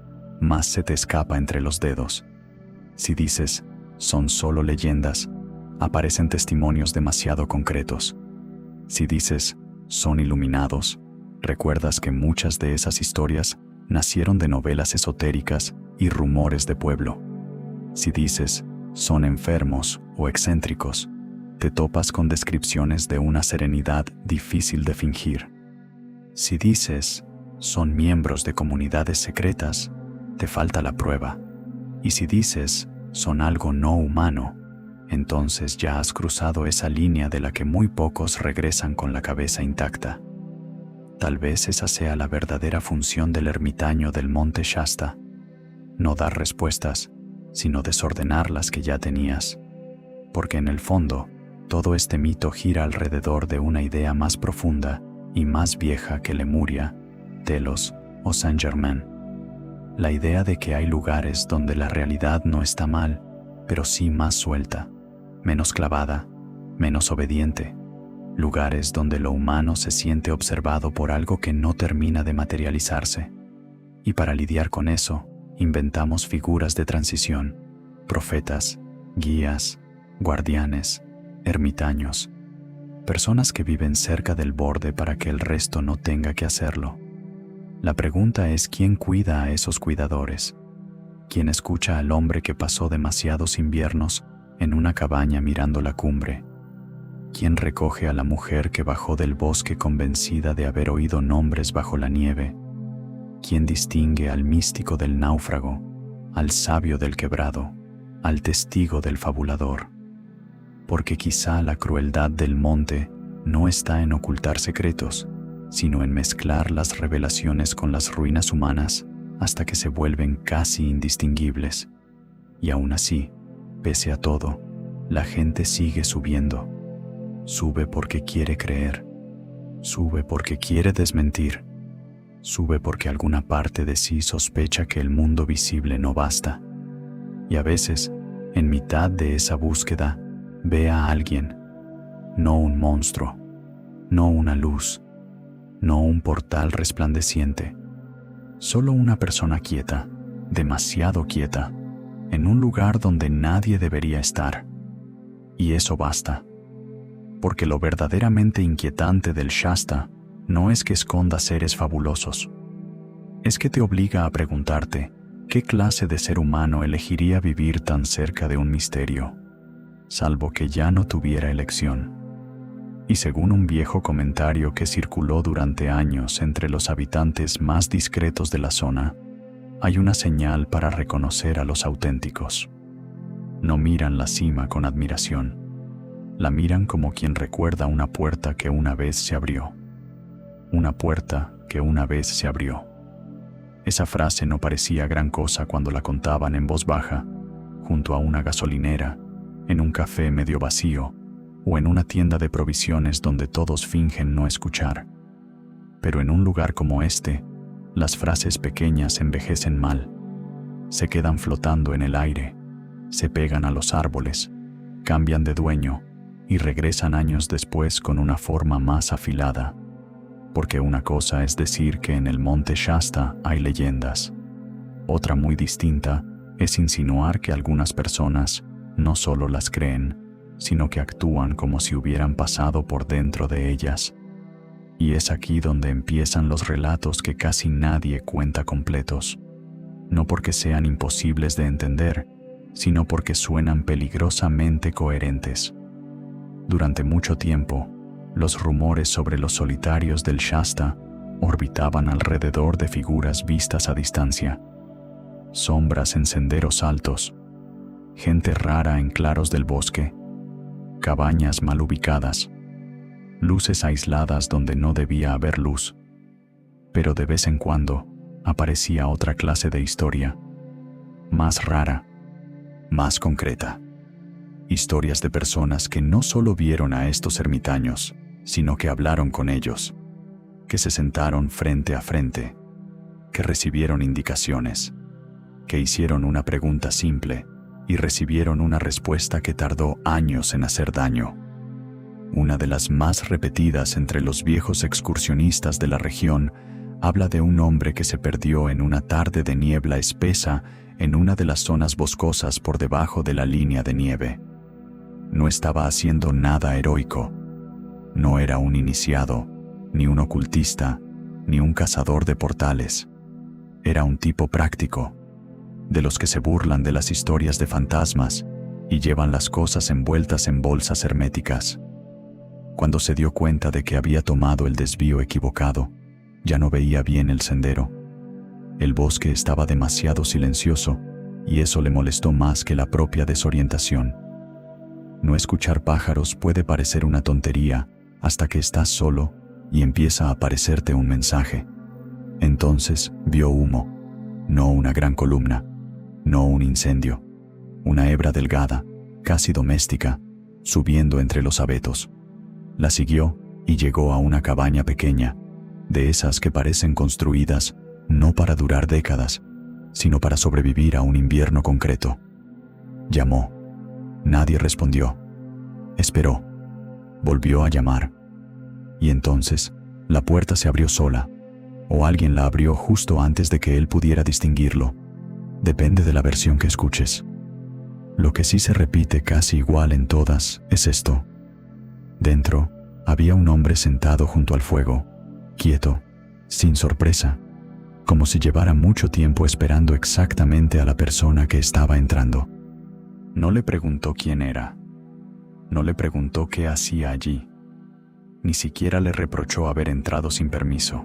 más se te escapa entre los dedos. Si dices, son solo leyendas, aparecen testimonios demasiado concretos. Si dices, son iluminados, recuerdas que muchas de esas historias nacieron de novelas esotéricas y rumores de pueblo. Si dices, son enfermos o excéntricos, te topas con descripciones de una serenidad difícil de fingir. Si dices, son miembros de comunidades secretas, te falta la prueba. Y si dices, son algo no humano, entonces ya has cruzado esa línea de la que muy pocos regresan con la cabeza intacta. Tal vez esa sea la verdadera función del ermitaño del monte Shasta: no dar respuestas, sino desordenar las que ya tenías. Porque en el fondo, todo este mito gira alrededor de una idea más profunda y más vieja que Lemuria, Telos o Saint-Germain. La idea de que hay lugares donde la realidad no está mal, pero sí más suelta, menos clavada, menos obediente. Lugares donde lo humano se siente observado por algo que no termina de materializarse. Y para lidiar con eso, inventamos figuras de transición: profetas, guías, guardianes, ermitaños, personas que viven cerca del borde para que el resto no tenga que hacerlo. La pregunta es: ¿quién cuida a esos cuidadores? ¿Quién escucha al hombre que pasó demasiados inviernos en una cabaña mirando la cumbre? ¿Quién recoge a la mujer que bajó del bosque convencida de haber oído nombres bajo la nieve? ¿Quién distingue al místico del náufrago, al sabio del quebrado, al testigo del fabulador? Porque quizá la crueldad del monte no está en ocultar secretos, sino en mezclar las revelaciones con las ruinas humanas hasta que se vuelven casi indistinguibles. Y aún así, pese a todo, la gente sigue subiendo. Sube porque quiere creer, sube porque quiere desmentir, sube porque alguna parte de sí sospecha que el mundo visible no basta. Y a veces, en mitad de esa búsqueda, ve a alguien, no un monstruo, no una luz, no un portal resplandeciente, solo una persona quieta, demasiado quieta, en un lugar donde nadie debería estar. Y eso basta. Porque lo verdaderamente inquietante del Shasta no es que esconda seres fabulosos. Es que te obliga a preguntarte, ¿qué clase de ser humano elegiría vivir tan cerca de un misterio, salvo que ya no tuviera elección? Y según un viejo comentario que circuló durante años entre los habitantes más discretos de la zona, hay una señal para reconocer a los auténticos. No miran la cima con admiración, la miran como quien recuerda una puerta que una vez se abrió. Una puerta que una vez se abrió. Esa frase no parecía gran cosa cuando la contaban en voz baja, junto a una gasolinera, en un café medio vacío, o en una tienda de provisiones donde todos fingen no escuchar. Pero en un lugar como este, las frases pequeñas envejecen mal. Se quedan flotando en el aire, se pegan a los árboles, cambian de dueño y regresan años después con una forma más afilada. Porque una cosa es decir que en el monte Shasta hay leyendas. Otra muy distinta es insinuar que algunas personas no solo las creen, sino que actúan como si hubieran pasado por dentro de ellas. Y es aquí donde empiezan los relatos que casi nadie cuenta completos. No porque sean imposibles de entender, sino porque suenan peligrosamente coherentes. Durante mucho tiempo, los rumores sobre los solitarios del Shasta orbitaban alrededor de figuras vistas a distancia. Sombras en senderos altos, gente rara en claros del bosque, cabañas mal ubicadas, luces aisladas donde no debía haber luz. Pero de vez en cuando aparecía otra clase de historia, más rara, más concreta. Historias de personas que no solo vieron a estos ermitaños, sino que hablaron con ellos, que se sentaron frente a frente, que recibieron indicaciones, que hicieron una pregunta simple y recibieron una respuesta que tardó años en hacer daño. Una de las más repetidas entre los viejos excursionistas de la región habla de un hombre que se perdió en una tarde de niebla espesa en una de las zonas boscosas por debajo de la línea de nieve. No estaba haciendo nada heroico. No era un iniciado, ni un ocultista, ni un cazador de portales. Era un tipo práctico, de los que se burlan de las historias de fantasmas y llevan las cosas envueltas en bolsas herméticas. Cuando se dio cuenta de que había tomado el desvío equivocado, ya no veía bien el sendero. El bosque estaba demasiado silencioso y eso le molestó más que la propia desorientación. No escuchar pájaros puede parecer una tontería hasta que estás solo y empieza a aparecerte un mensaje. Entonces vio humo, no una gran columna, no un incendio, una hebra delgada, casi doméstica, subiendo entre los abetos. La siguió y llegó a una cabaña pequeña, de esas que parecen construidas no para durar décadas, sino para sobrevivir a un invierno concreto. Llamó. Nadie respondió. Esperó. Volvió a llamar. Y entonces, la puerta se abrió sola, o alguien la abrió justo antes de que él pudiera distinguirlo. Depende de la versión que escuches. Lo que sí se repite casi igual en todas es esto. Dentro, había un hombre sentado junto al fuego, quieto, sin sorpresa, como si llevara mucho tiempo esperando exactamente a la persona que estaba entrando. No le preguntó quién era. No le preguntó qué hacía allí. Ni siquiera le reprochó haber entrado sin permiso.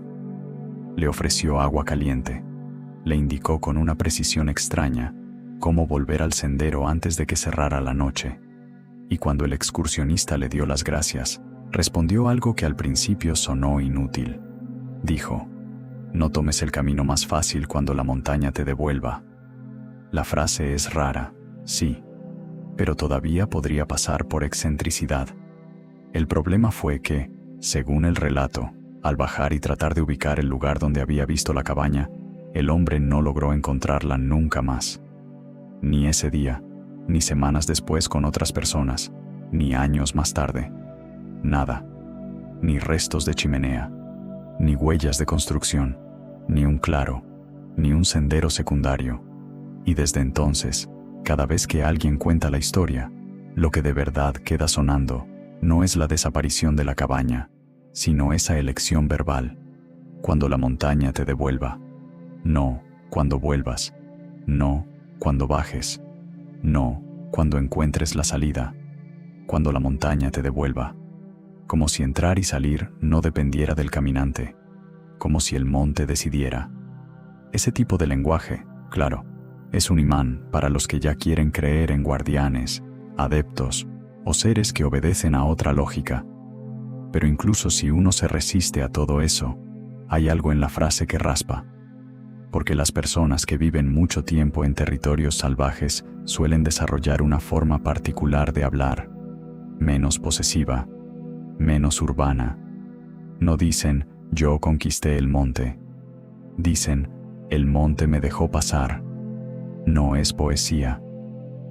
Le ofreció agua caliente. Le indicó con una precisión extraña cómo volver al sendero antes de que cerrara la noche. Y cuando el excursionista le dio las gracias, respondió algo que al principio sonó inútil. Dijo: «No tomes el camino más fácil cuando la montaña te devuelva». La frase es rara, sí, pero todavía podría pasar por excentricidad. El problema fue que, según el relato, al bajar y tratar de ubicar el lugar donde había visto la cabaña, el hombre no logró encontrarla nunca más. Ni ese día, ni semanas después con otras personas, ni años más tarde. Nada. Ni restos de chimenea, ni huellas de construcción, ni un claro, ni un sendero secundario. Y desde entonces, cada vez que alguien cuenta la historia, lo que de verdad queda sonando no es la desaparición de la cabaña, sino esa elección verbal. Cuando la montaña te devuelva. No, cuando vuelvas. no cuando bajes, no cuando encuentres la salida, cuando la montaña te devuelva, como si entrar y salir no dependiera del caminante, como si el monte decidiera. Ese tipo de lenguaje, claro, es un imán para los que ya quieren creer en guardianes, adeptos o seres que obedecen a otra lógica. Pero incluso si uno se resiste a todo eso, hay algo en la frase que raspa. Porque las personas que viven mucho tiempo en territorios salvajes suelen desarrollar una forma particular de hablar, menos posesiva, menos urbana. No dicen, yo conquisté el monte. Dicen, el monte me dejó pasar. No es poesía,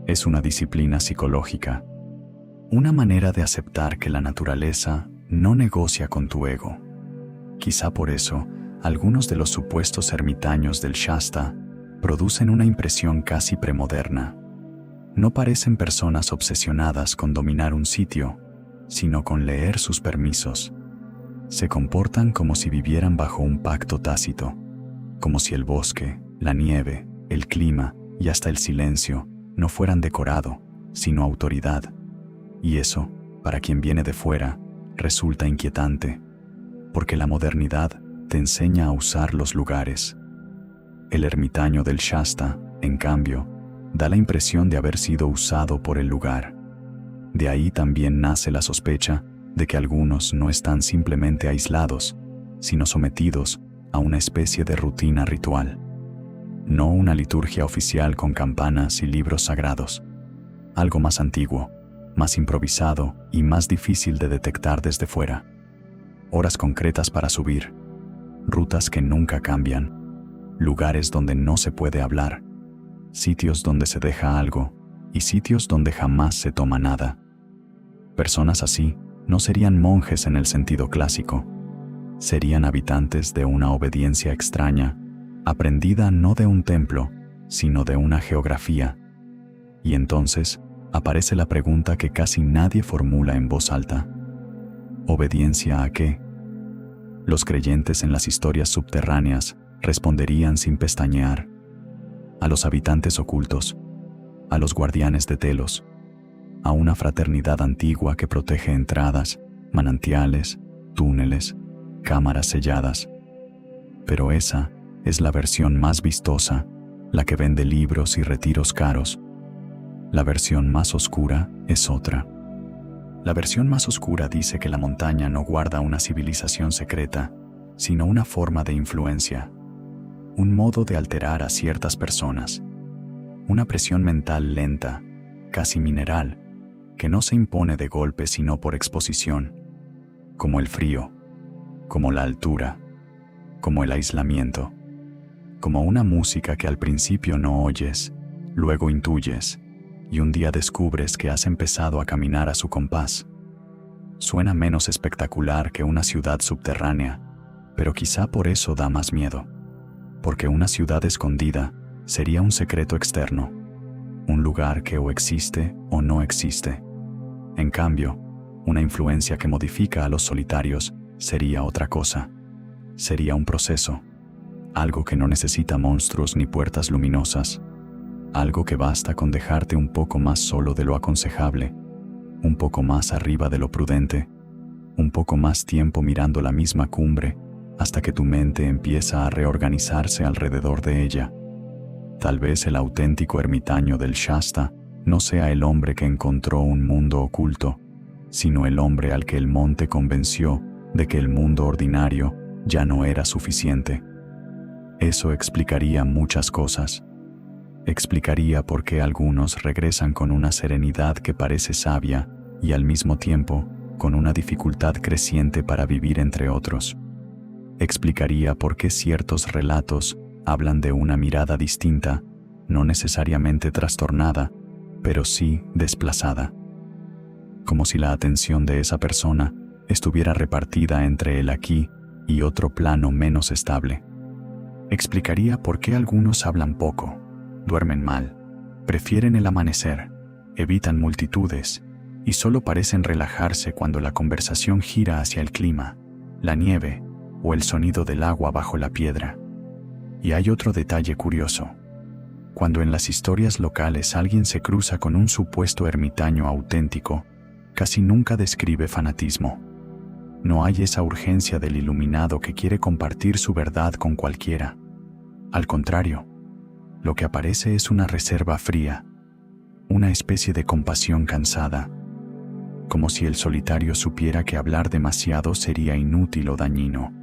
es una disciplina psicológica. Una manera de aceptar que la naturaleza no negocia con tu ego. Quizá por eso, algunos de los supuestos ermitaños del Shasta producen una impresión casi premoderna. No parecen personas obsesionadas con dominar un sitio, sino con leer sus permisos. Se comportan como si vivieran bajo un pacto tácito, como si el bosque, la nieve, el clima y hasta el silencio no fueran decorado, sino autoridad. Y eso, para quien viene de fuera, resulta inquietante, porque la modernidad te enseña a usar los lugares. El ermitaño del Shasta, en cambio, da la impresión de haber sido usado por el lugar. De ahí también nace la sospecha de que algunos no están simplemente aislados, sino sometidos a una especie de rutina ritual. No una liturgia oficial con campanas y libros sagrados. Algo más antiguo, más improvisado y más difícil de detectar desde fuera. Horas concretas para subir, rutas que nunca cambian, lugares donde no se puede hablar, sitios donde se deja algo y sitios donde jamás se toma nada. Personas así no serían monjes en el sentido clásico, serían habitantes de una obediencia extraña, aprendida no de un templo, sino de una geografía. Y entonces aparece la pregunta que casi nadie formula en voz alta. ¿Obediencia a qué? Los creyentes en las historias subterráneas responderían sin pestañear. A los habitantes ocultos, a los guardianes de Telos, a una fraternidad antigua que protege entradas, manantiales, túneles, cámaras selladas. Pero esa es la versión más vistosa, la que vende libros y retiros caros. La versión más oscura es otra. La versión más oscura dice que la montaña no guarda una civilización secreta, sino una forma de influencia, un modo de alterar a ciertas personas, una presión mental lenta, casi mineral, que no se impone de golpe sino por exposición, como el frío, como la altura, como el aislamiento, como una música que al principio no oyes, luego intuyes, y un día descubres que has empezado a caminar a su compás. Suena menos espectacular que una ciudad subterránea, pero quizá por eso da más miedo, porque una ciudad escondida sería un secreto externo, un lugar que o existe o no existe. En cambio, una influencia que modifica a los solitarios sería otra cosa, sería un proceso, algo que no necesita monstruos ni puertas luminosas, algo que basta con dejarte un poco más solo de lo aconsejable, un poco más arriba de lo prudente, un poco más tiempo mirando la misma cumbre hasta que tu mente empieza a reorganizarse alrededor de ella. Tal vez el auténtico ermitaño del Shasta no sea el hombre que encontró un mundo oculto, sino el hombre al que el monte convenció de que el mundo ordinario ya no era suficiente. Eso explicaría muchas cosas. Explicaría por qué algunos regresan con una serenidad que parece sabia y al mismo tiempo con una dificultad creciente para vivir entre otros. Explicaría por qué ciertos relatos hablan de una mirada distinta, no necesariamente trastornada, pero sí desplazada. Como si la atención de esa persona estuviera repartida entre el aquí y otro plano menos estable. Explicaría por qué algunos hablan poco, duermen mal, prefieren el amanecer, evitan multitudes y solo parecen relajarse cuando la conversación gira hacia el clima, la nieve o el sonido del agua bajo la piedra. Y hay otro detalle curioso. Cuando en las historias locales alguien se cruza con un supuesto ermitaño auténtico, casi nunca describe fanatismo. No hay esa urgencia del iluminado que quiere compartir su verdad con cualquiera. Al contrario, lo que aparece es una reserva fría, una especie de compasión cansada, como si el solitario supiera que hablar demasiado sería inútil o dañino.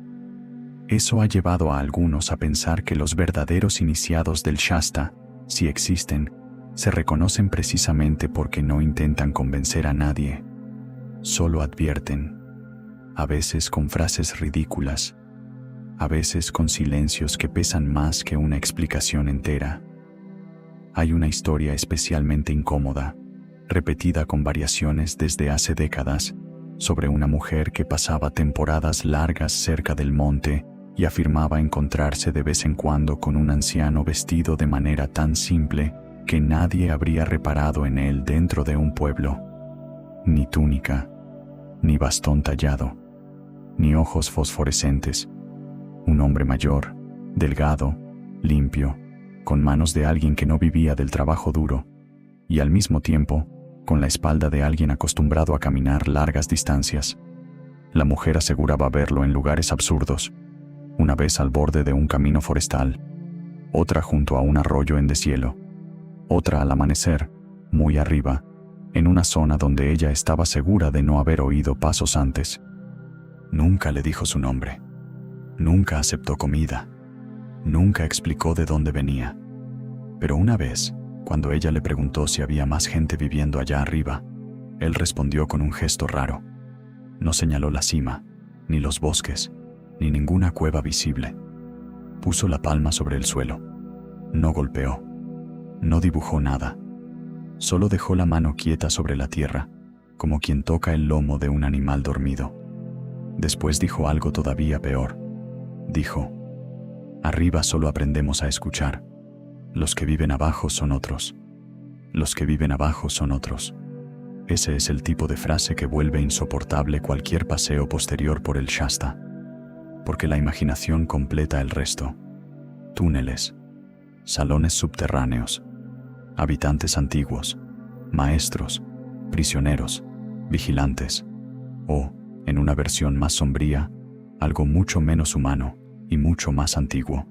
Eso ha llevado a algunos a pensar que los verdaderos iniciados del Shasta, si existen, se reconocen precisamente porque no intentan convencer a nadie. Solo advierten, a veces con frases ridículas, a veces con silencios que pesan más que una explicación entera. Hay una historia especialmente incómoda, repetida con variaciones desde hace décadas, sobre una mujer que pasaba temporadas largas cerca del monte y afirmaba encontrarse de vez en cuando con un anciano vestido de manera tan simple que nadie habría reparado en él dentro de un pueblo. Ni túnica, ni bastón tallado, ni ojos fosforescentes. Un hombre mayor, delgado, limpio, con manos de alguien que no vivía del trabajo duro, y al mismo tiempo, con la espalda de alguien acostumbrado a caminar largas distancias. La mujer aseguraba verlo en lugares absurdos, una vez al borde de un camino forestal, otra junto a un arroyo en deshielo, otra al amanecer, muy arriba, en una zona donde ella estaba segura de no haber oído pasos antes. Nunca le dijo su nombre, nunca aceptó comida, nunca explicó de dónde venía. Pero una vez, cuando ella le preguntó si había más gente viviendo allá arriba, él respondió con un gesto raro. No señaló la cima, ni los bosques, ni ninguna cueva visible. Puso la palma sobre el suelo. No golpeó. No dibujó nada. Solo dejó la mano quieta sobre la tierra, como quien toca el lomo de un animal dormido. Después dijo algo todavía peor. Dijo, arriba solo aprendemos a escuchar. Los que viven abajo son otros. Los que viven abajo son otros. Ese es el tipo de frase que vuelve insoportable cualquier paseo posterior por el Shasta. Porque la imaginación completa el resto. Túneles, salones subterráneos, habitantes antiguos, maestros, prisioneros, vigilantes, o, en una versión más sombría, algo mucho menos humano y mucho más antiguo,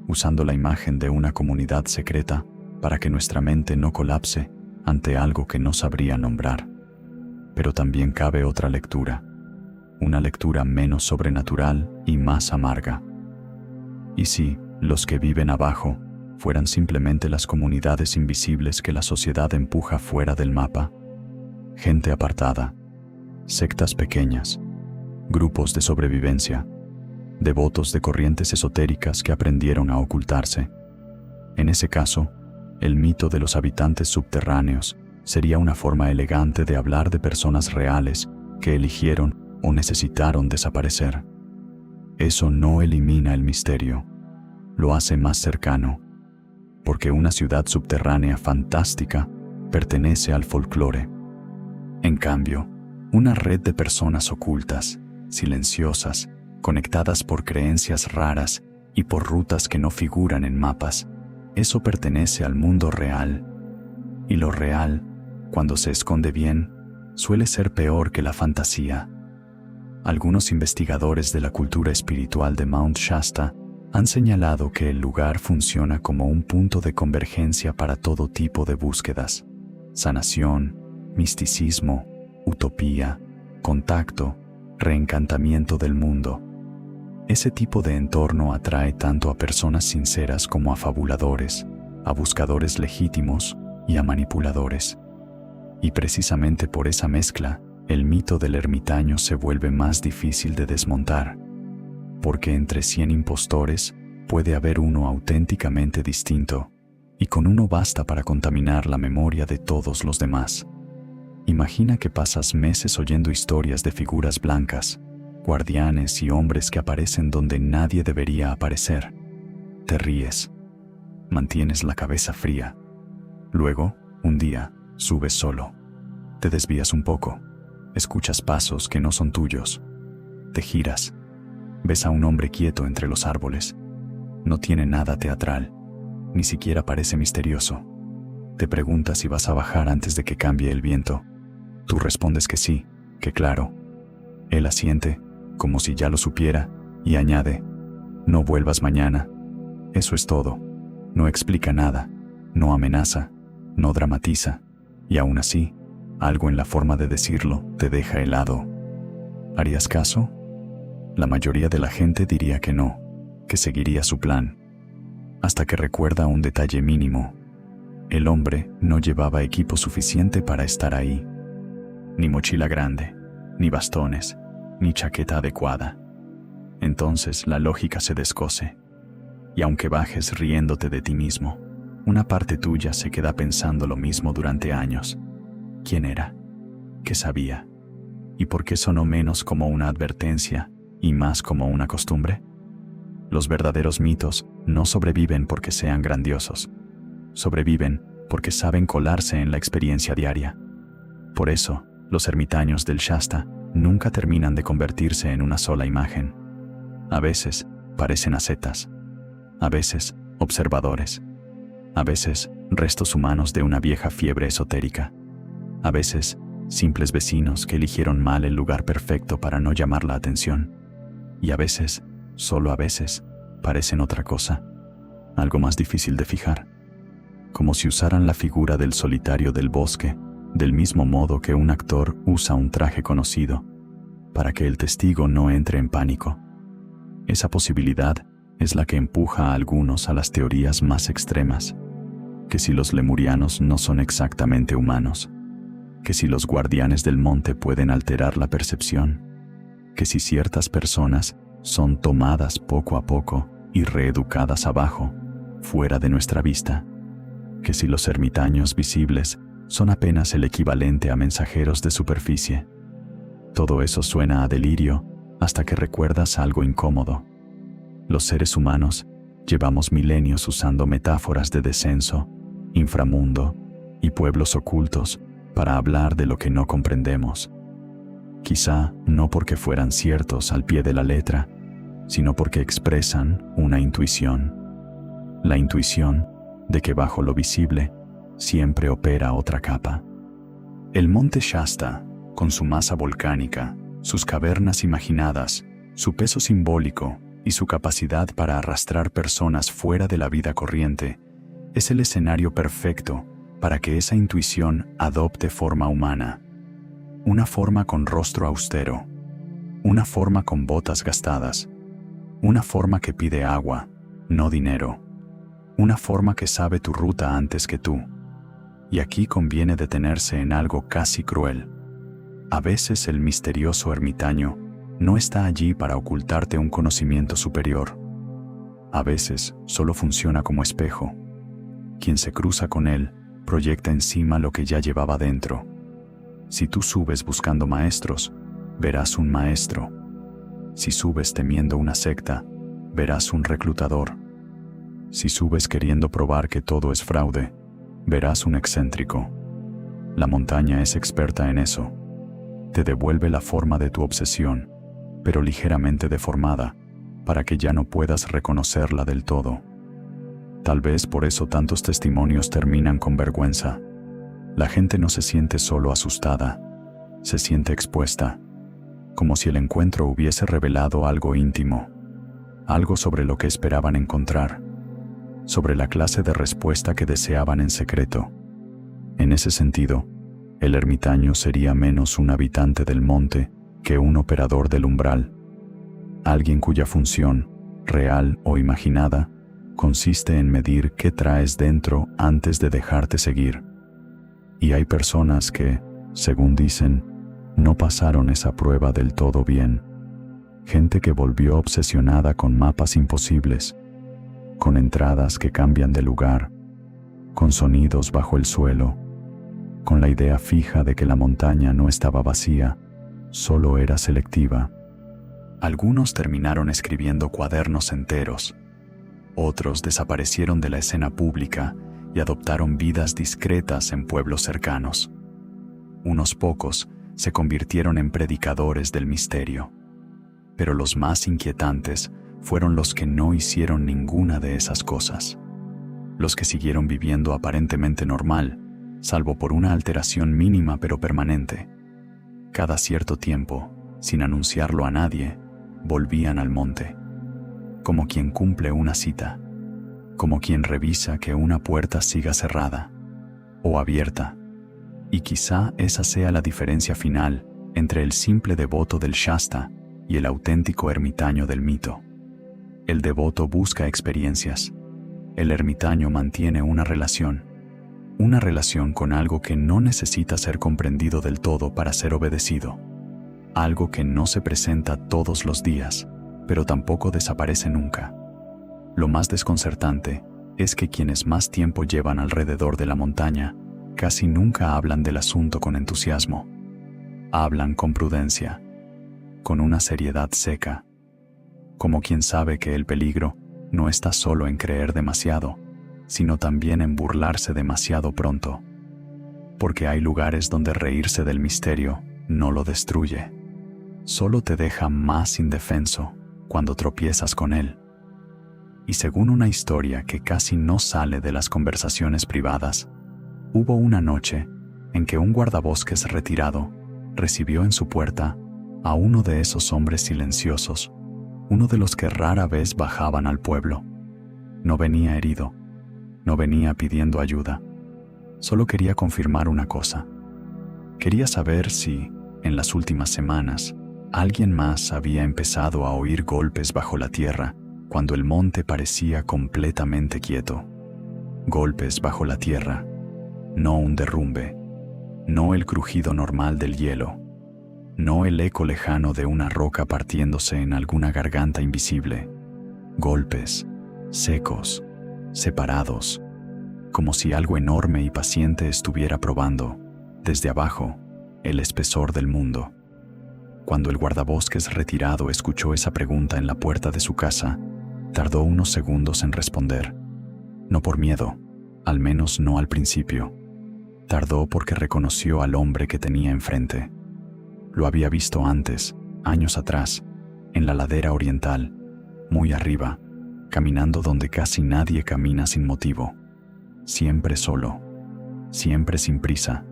usando la imagen de una comunidad secreta para que nuestra mente no colapse ante algo que no sabría nombrar. Pero también cabe otra lectura, una lectura menos sobrenatural y más amarga. ¿Y si los que viven abajo fueran simplemente las comunidades invisibles que la sociedad empuja fuera del mapa? Gente apartada, sectas pequeñas, grupos de sobrevivencia, devotos de corrientes esotéricas que aprendieron a ocultarse. En ese caso, el mito de los habitantes subterráneos sería una forma elegante de hablar de personas reales que eligieron o necesitaron desaparecer. Eso no elimina el misterio, lo hace más cercano, porque una ciudad subterránea fantástica pertenece al folclore. En cambio, una red de personas ocultas, silenciosas, conectadas por creencias raras y por rutas que no figuran en mapas, eso pertenece al mundo real. Y lo real, cuando se esconde bien, suele ser peor que la fantasía. Algunos investigadores de la cultura espiritual de Mount Shasta han señalado que el lugar funciona como un punto de convergencia para todo tipo de búsquedas: sanación, misticismo, utopía, contacto, reencantamiento del mundo. Ese tipo de entorno atrae tanto a personas sinceras como a fabuladores, a buscadores legítimos y a manipuladores. Y precisamente por esa mezcla, el mito del ermitaño se vuelve más difícil de desmontar, porque entre 100 impostores puede haber uno auténticamente distinto, y con uno basta para contaminar la memoria de todos los demás. Imagina que pasas meses oyendo historias de figuras blancas, guardianes y hombres que aparecen donde nadie debería aparecer. Te ríes, mantienes la cabeza fría. Luego, un día, subes solo. Te desvías un poco, escuchas pasos que no son tuyos. Te giras, ves a un hombre quieto entre los árboles. No tiene nada teatral, ni siquiera parece misterioso. Te preguntas si vas a bajar antes de que cambie el viento. Tú respondes que sí, que claro. Él asiente, como si ya lo supiera, y añade: no vuelvas mañana. Eso es todo. No explica nada, no amenaza, no dramatiza, y aún así, algo en la forma de decirlo te deja helado. ¿Harías caso? La mayoría de la gente diría que no, que seguiría su plan. Hasta que recuerda un detalle mínimo. El hombre no llevaba equipo suficiente para estar ahí. Ni mochila grande, ni bastones, ni chaqueta adecuada. Entonces la lógica se descose. Y aunque bajes riéndote de ti mismo, una parte tuya se queda pensando lo mismo durante años. ¿Quién era? ¿Qué sabía? ¿Y por qué sonó menos como una advertencia y más como una costumbre? Los verdaderos mitos no sobreviven porque sean grandiosos. Sobreviven porque saben colarse en la experiencia diaria. Por eso, los ermitaños del Shasta nunca terminan de convertirse en una sola imagen. A veces parecen ascetas, a veces observadores, a veces restos humanos de una vieja fiebre esotérica, a veces simples vecinos que eligieron mal el lugar perfecto para no llamar la atención, y a veces, solo a veces, parecen otra cosa, algo más difícil de fijar, como si usaran la figura del solitario del bosque, del mismo modo que un actor usa un traje conocido, para que el testigo no entre en pánico. Esa posibilidad es la que empuja a algunos a las teorías más extremas, que si los lemurianos no son exactamente humanos, que si los guardianes del monte pueden alterar la percepción, que si ciertas personas son tomadas poco a poco y reeducadas abajo, fuera de nuestra vista, que si los ermitaños visibles son apenas el equivalente a mensajeros de superficie. Todo eso suena a delirio hasta que recuerdas algo incómodo. Los seres humanos llevamos milenios usando metáforas de descenso, inframundo y pueblos ocultos para hablar de lo que no comprendemos. Quizá no porque fueran ciertos al pie de la letra, sino porque expresan una intuición. La intuición de que bajo lo visible siempre opera otra capa. El monte Shasta, con su masa volcánica, sus cavernas imaginadas, su peso simbólico y su capacidad para arrastrar personas fuera de la vida corriente, es el escenario perfecto para que esa intuición adopte forma humana. Una forma con rostro austero, una forma con botas gastadas, una forma que pide agua, no dinero, una forma que sabe tu ruta antes que tú. Y aquí conviene detenerse en algo casi cruel. A veces el misterioso ermitaño no está allí para ocultarte un conocimiento superior. A veces solo funciona como espejo. Quien se cruza con él proyecta encima lo que ya llevaba dentro. Si tú subes buscando maestros, verás un maestro. Si subes temiendo una secta, verás un reclutador. Si subes queriendo probar que todo es fraude, verás un excéntrico. La montaña es experta en eso. Te devuelve la forma de tu obsesión, pero ligeramente deformada, para que ya no puedas reconocerla del todo. Tal vez por eso tantos testimonios terminan con vergüenza. La gente no se siente solo asustada, se siente expuesta, como si el encuentro hubiese revelado algo íntimo, algo sobre lo que esperaban encontrar, sobre la clase de respuesta que deseaban en secreto. En ese sentido, el ermitaño sería menos un habitante del monte que un operador del umbral, alguien cuya función, real o imaginada, consiste en medir qué traes dentro antes de dejarte seguir. Y hay personas que, según dicen, no pasaron esa prueba del todo bien. Gente que volvió obsesionada con mapas imposibles, con entradas que cambian de lugar, con sonidos bajo el suelo, con la idea fija de que la montaña no estaba vacía, solo era selectiva. Algunos terminaron escribiendo cuadernos enteros, otros desaparecieron de la escena pública y adoptaron vidas discretas en pueblos cercanos. Unos pocos se convirtieron en predicadores del misterio, pero los más inquietantes fueron los que no hicieron ninguna de esas cosas. los que siguieron viviendo aparentemente normal, salvo por una alteración mínima pero permanente. Cada cierto tiempo, sin anunciarlo a nadie, volvían al monte, como quien cumple una cita, como quien revisa que una puerta siga cerrada o abierta. Y quizá esa sea la diferencia final entre el simple devoto del Shasta y el auténtico ermitaño del mito. El devoto busca experiencias. El ermitaño mantiene una relación con algo que no necesita ser comprendido del todo para ser obedecido. Algo que no se presenta todos los días, pero tampoco desaparece nunca. Lo más desconcertante es que quienes más tiempo llevan alrededor de la montaña casi nunca hablan del asunto con entusiasmo. Hablan con prudencia, con una seriedad seca, como quien sabe que el peligro no está solo en creer demasiado, sino también en burlarse demasiado pronto. Porque hay lugares donde reírse del misterio no lo destruye, solo te deja más indefenso cuando tropiezas con él. Y según una historia que casi no sale de las conversaciones privadas, hubo una noche en que un guardabosques retirado recibió en su puerta a uno de esos hombres silenciosos, uno de los que rara vez bajaban al pueblo. No venía herido, no venía pidiendo ayuda, solo quería confirmar una cosa. Quería saber si, en las últimas semanas, alguien más había empezado a oír golpes bajo la tierra cuando el monte parecía completamente quieto. Golpes bajo la tierra, no un derrumbe, no el crujido normal del hielo, no el eco lejano de una roca partiéndose en alguna garganta invisible. Golpes, secos, separados, como si algo enorme y paciente estuviera probando, desde abajo, el espesor del mundo. Cuando el guardabosques retirado escuchó esa pregunta en la puerta de su casa, tardó unos segundos en responder. No por miedo, al menos no al principio. Tardó porque reconoció al hombre que tenía enfrente. Lo había visto antes, años atrás, en la ladera oriental, muy arriba, caminando donde casi nadie camina sin motivo. Siempre solo, siempre sin prisa,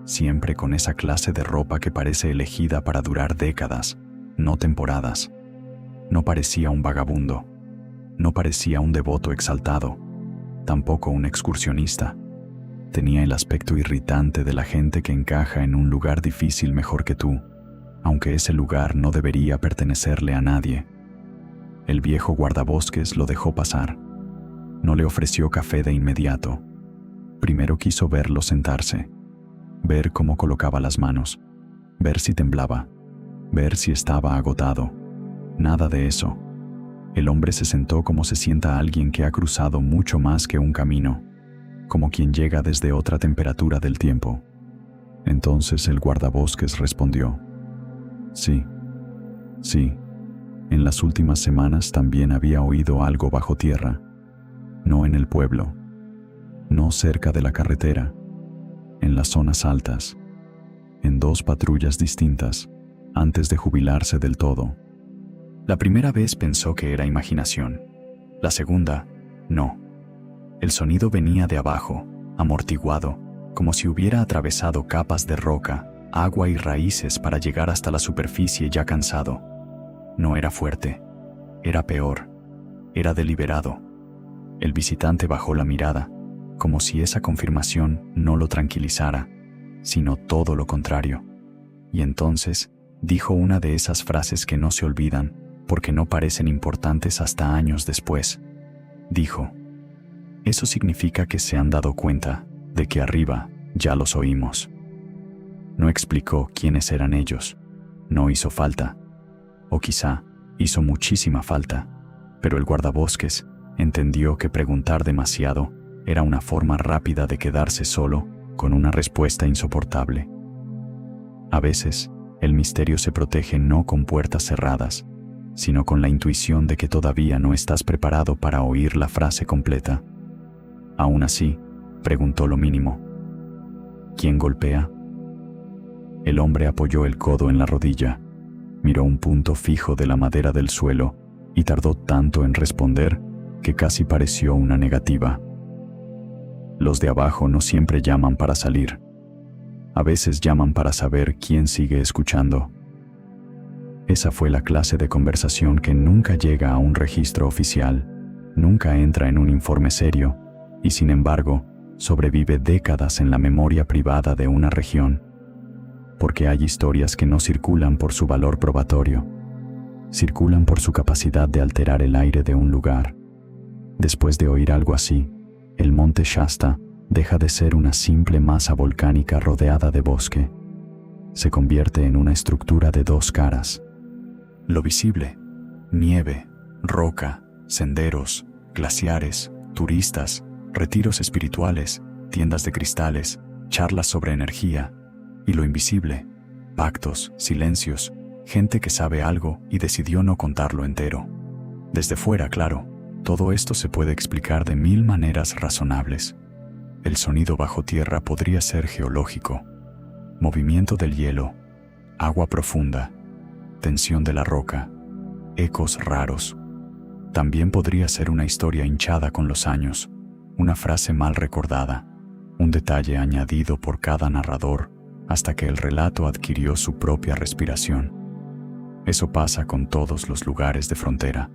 siempre con esa clase de ropa que parece elegida para durar décadas, no temporadas. No parecía un vagabundo, no parecía un devoto exaltado, tampoco un excursionista. Tenía el aspecto irritante de la gente que encaja en un lugar difícil mejor que tú, aunque ese lugar no debería pertenecerle a nadie. El viejo guardabosques lo dejó pasar. No le ofreció café de inmediato. Primero quiso verlo sentarse, ver cómo colocaba las manos, ver si temblaba, ver si estaba agotado. Nada de eso. El hombre se sentó como se sienta alguien que ha cruzado mucho más que un camino, como quien llega desde otra temperatura del tiempo. Entonces el guardabosques respondió: Sí, en las últimas semanas también había oído algo bajo tierra, no en el pueblo, no cerca de la carretera, en las zonas altas, en 2 patrullas distintas, antes de jubilarse del todo. La primera vez pensó que era imaginación, la segunda, no. El sonido venía de abajo, amortiguado, como si hubiera atravesado capas de roca, agua y raíces para llegar hasta la superficie ya cansado. No era fuerte, era peor, era deliberado. El visitante bajó la mirada, como si esa confirmación no lo tranquilizara, sino todo lo contrario. Y entonces dijo una de esas frases que no se olvidan porque no parecen importantes hasta años después. Dijo: Eso significa que se han dado cuenta de que arriba ya los oímos. No explicó quiénes eran ellos. No hizo falta. O quizá hizo muchísima falta, pero el guardabosques entendió que preguntar demasiado era una forma rápida de quedarse solo con una respuesta insoportable. A veces, el misterio se protege no con puertas cerradas, sino con la intuición de que todavía no estás preparado para oír la frase completa. Aún así, preguntó lo mínimo: ¿Quién golpea? El hombre apoyó el codo en la rodilla, miró un punto fijo de la madera del suelo y tardó tanto en responder que casi pareció una negativa. Los de abajo no siempre llaman para salir. A veces llaman para saber quién sigue escuchando. Esa fue la clase de conversación que nunca llega a un registro oficial, nunca entra en un informe serio, y sin embargo, sobrevive décadas en la memoria privada de una región, porque hay historias que no circulan por su valor probatorio, circulan por su capacidad de alterar el aire de un lugar. Después de oír algo así, el monte Shasta deja de ser una simple masa volcánica rodeada de bosque. Se convierte en una estructura de dos caras. Lo visible, nieve, roca, senderos, glaciares, turistas, retiros espirituales, tiendas de cristales, charlas sobre energía, y lo invisible, pactos, silencios, gente que sabe algo y decidió no contarlo entero. Desde fuera, claro, todo esto se puede explicar de 1000 maneras razonables. El sonido bajo tierra podría ser geológico, movimiento del hielo, agua profunda, tensión de la roca, ecos raros. También podría ser una historia hinchada con los años, una frase mal recordada, un detalle añadido por cada narrador hasta que el relato adquirió su propia respiración. Eso pasa con todos los lugares de frontera,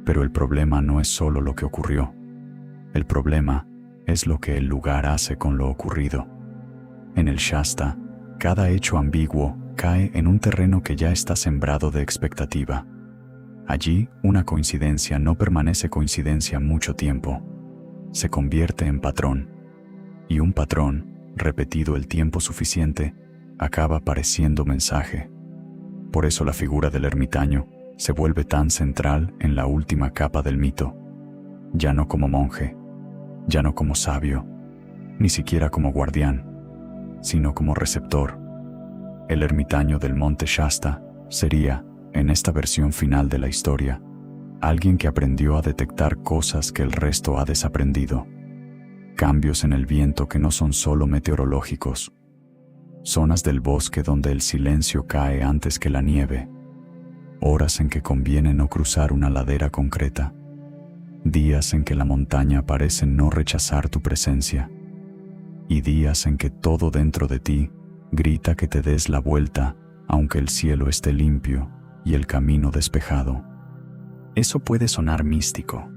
pero el problema no es solo lo que ocurrió. El problema es lo que el lugar hace con lo ocurrido. En el Shasta, cada hecho ambiguo cae en un terreno que ya está sembrado de expectativa. Allí, una coincidencia no permanece coincidencia mucho tiempo. Se convierte en patrón. Y un patrón, repetido el tiempo suficiente, acaba pareciendo mensaje. Por eso la figura del ermitaño se vuelve tan central en la última capa del mito. Ya no como monje, ya no como sabio, ni siquiera como guardián, sino como receptor. El ermitaño del monte Shasta sería, en esta versión final de la historia, alguien que aprendió a detectar cosas que el resto ha desaprendido. Cambios en el viento que no son solo meteorológicos. Zonas del bosque donde el silencio cae antes que la nieve. Horas en que conviene no cruzar una ladera concreta. Días en que la montaña parece no rechazar tu presencia. Y días en que todo dentro de ti grita que te des la vuelta, aunque el cielo esté limpio y el camino despejado. Eso puede sonar místico.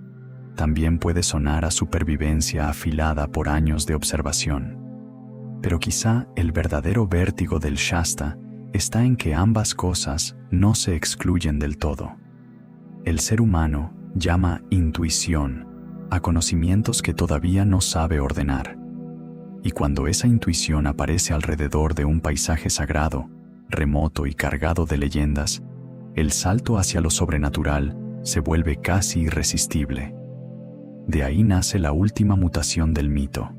También puede sonar a supervivencia afilada por años de observación. Pero quizá el verdadero vértigo del Shasta está en que ambas cosas no se excluyen del todo. El ser humano llama intuición a conocimientos que todavía no sabe ordenar. Y cuando esa intuición aparece alrededor de un paisaje sagrado, remoto y cargado de leyendas, el salto hacia lo sobrenatural se vuelve casi irresistible. De ahí nace la última mutación del mito.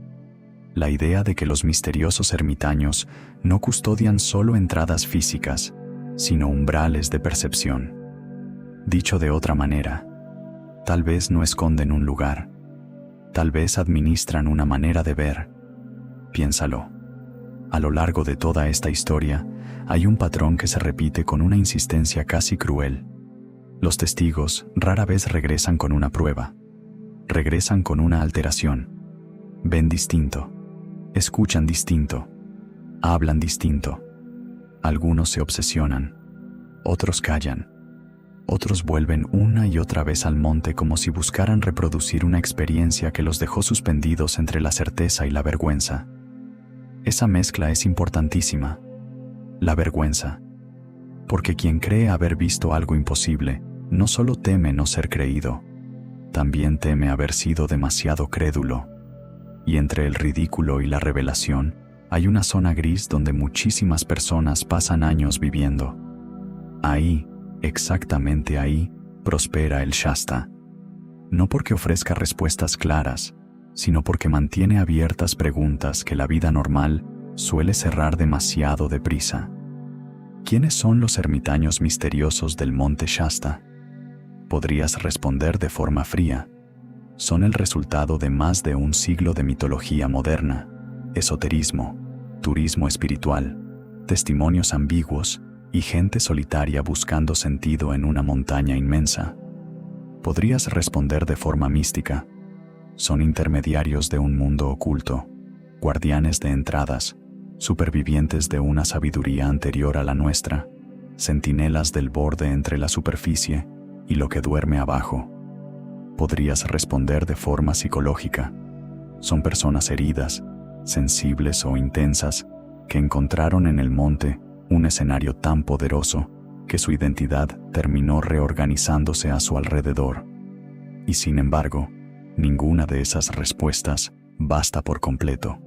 La idea de que los misteriosos ermitaños no custodian solo entradas físicas, sino umbrales de percepción. Dicho de otra manera, tal vez no esconden un lugar, tal vez administran una manera de ver. Piénsalo. A lo largo de toda esta historia, hay un patrón que se repite con una insistencia casi cruel. Los testigos rara vez regresan con una prueba. Regresan con una alteración. Ven distinto. Escuchan distinto. Hablan distinto. Algunos se obsesionan. Otros callan. Otros vuelven una y otra vez al monte como si buscaran reproducir una experiencia que los dejó suspendidos entre la certeza y la vergüenza. Esa mezcla es importantísima. La vergüenza. Porque quien cree haber visto algo imposible, no solo teme no ser creído, también teme haber sido demasiado crédulo. Y entre el ridículo y la revelación, hay una zona gris donde muchísimas personas pasan años viviendo. Ahí, exactamente ahí, prospera el Shasta. No porque ofrezca respuestas claras, sino porque mantiene abiertas preguntas que la vida normal suele cerrar demasiado deprisa. ¿Quiénes son los ermitaños misteriosos del monte Shasta? Podrías responder de forma fría. Son el resultado de más de un siglo de mitología moderna, esoterismo, turismo espiritual, testimonios ambiguos y gente solitaria buscando sentido en una montaña inmensa. Podrías responder de forma mística. son intermediarios de un mundo oculto, guardianes de entradas, supervivientes de una sabiduría anterior a la nuestra, centinelas del borde entre la superficie y lo que duerme abajo. Podrías responder de forma psicológica. Son personas heridas, sensibles o intensas, que encontraron en el monte un escenario tan poderoso que su identidad terminó reorganizándose a su alrededor. Y sin embargo, ninguna de esas respuestas basta por completo.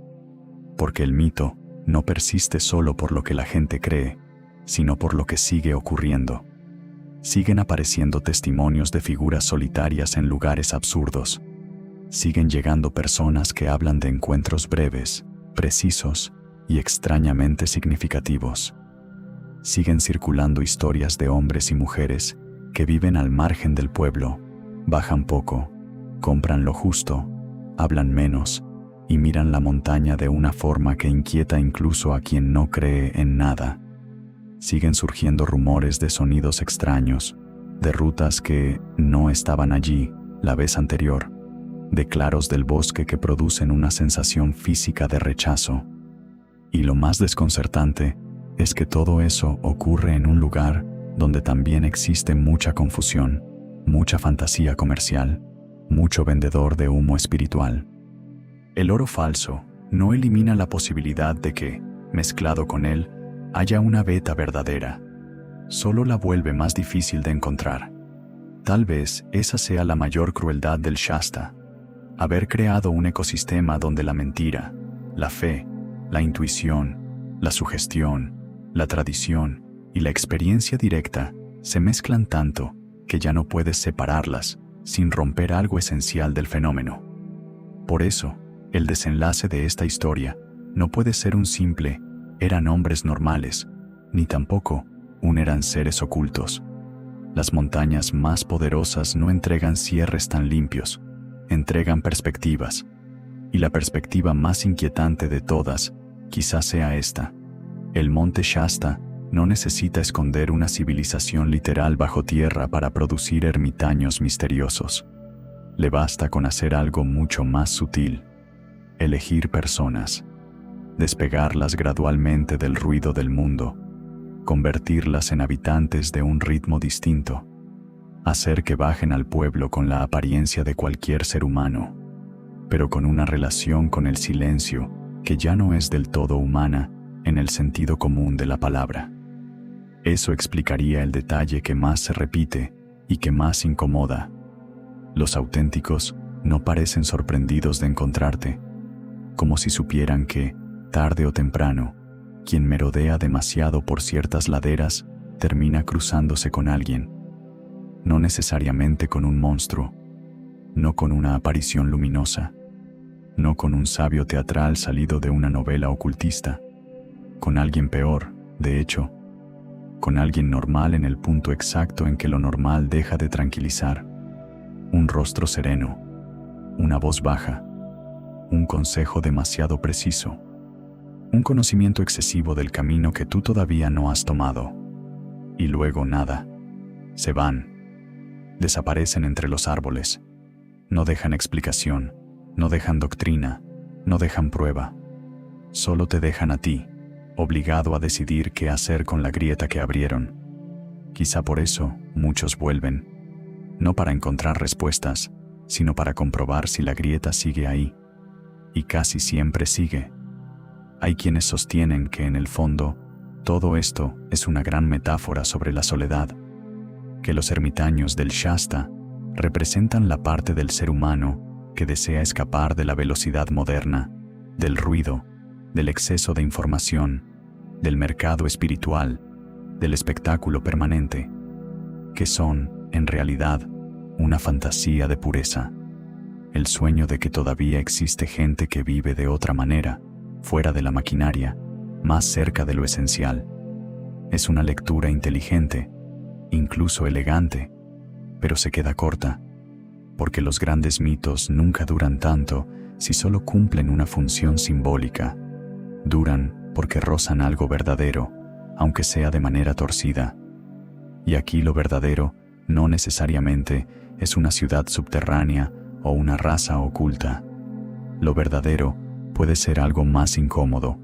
Porque el mito no persiste solo por lo que la gente cree, sino por lo que sigue ocurriendo. Siguen apareciendo testimonios de figuras solitarias en lugares absurdos. Siguen llegando personas que hablan de encuentros breves, precisos y extrañamente significativos. Siguen circulando historias de hombres y mujeres que viven al margen del pueblo, bajan poco, compran lo justo, hablan menos y miran la montaña de una forma que inquieta incluso a quien no cree en nada. Siguen surgiendo rumores de sonidos extraños, de rutas que no estaban allí la vez anterior, de claros del bosque que producen una sensación física de rechazo. Y lo más desconcertante es que todo eso ocurre en un lugar donde también existe mucha confusión, mucha fantasía comercial, mucho vendedor de humo espiritual. El oro falso no elimina la posibilidad de que, mezclado con él, haya una beta verdadera. Solo la vuelve más difícil de encontrar. Tal vez esa sea la mayor crueldad del Shasta, haber creado un ecosistema donde la mentira, la fe, la intuición, la sugestión, la tradición y la experiencia directa se mezclan tanto que ya no puedes separarlas sin romper algo esencial del fenómeno. Por eso, el desenlace de esta historia no puede ser un simple «eran hombres normales», ni tampoco un «eran seres ocultos». Las montañas más poderosas no entregan cierres tan limpios, entregan perspectivas. Y la perspectiva más inquietante de todas quizás sea esta. El monte Shasta no necesita esconder una civilización literal bajo tierra para producir ermitaños misteriosos. Le basta con hacer algo mucho más sutil: elegir personas, despegarlas gradualmente del ruido del mundo, convertirlas en habitantes de un ritmo distinto, hacer que bajen al pueblo con la apariencia de cualquier ser humano, pero con una relación con el silencio que ya no es del todo humana en el sentido común de la palabra. Eso explicaría el detalle que más se repite y que más incomoda. Los auténticos no parecen sorprendidos de encontrarte, como si supieran que, tarde o temprano, quien merodea demasiado por ciertas laderas termina cruzándose con alguien. No necesariamente con un monstruo, no con una aparición luminosa, no con un sabio teatral salido de una novela ocultista, con alguien peor, de hecho, con alguien normal en el punto exacto en que lo normal deja de tranquilizar. Un rostro sereno, una voz baja, un consejo demasiado preciso, un conocimiento excesivo del camino que tú todavía no has tomado. Y luego nada. Se van. Desaparecen entre los árboles. No dejan explicación, no dejan doctrina, no dejan prueba. Solo te dejan a ti, obligado a decidir qué hacer con la grieta que abrieron. Quizá por eso muchos vuelven, no para encontrar respuestas, sino para comprobar si la grieta sigue ahí. Y casi siempre sigue. Hay quienes sostienen que en el fondo, todo esto es una gran metáfora sobre la soledad, que los ermitaños del Shasta representan la parte del ser humano que desea escapar de la velocidad moderna, del ruido, del exceso de información, del mercado espiritual, del espectáculo permanente, que son, en realidad, una fantasía de pureza, el sueño de que todavía existe gente que vive de otra manera, fuera de la maquinaria, más cerca de lo esencial. Es una lectura inteligente, incluso elegante, pero se queda corta, porque los grandes mitos nunca duran tanto si solo cumplen una función simbólica. Duran porque rozan algo verdadero, aunque sea de manera torcida. Y aquí lo verdadero no necesariamente es una ciudad subterránea o una raza oculta. Lo verdadero puede ser algo más incómodo,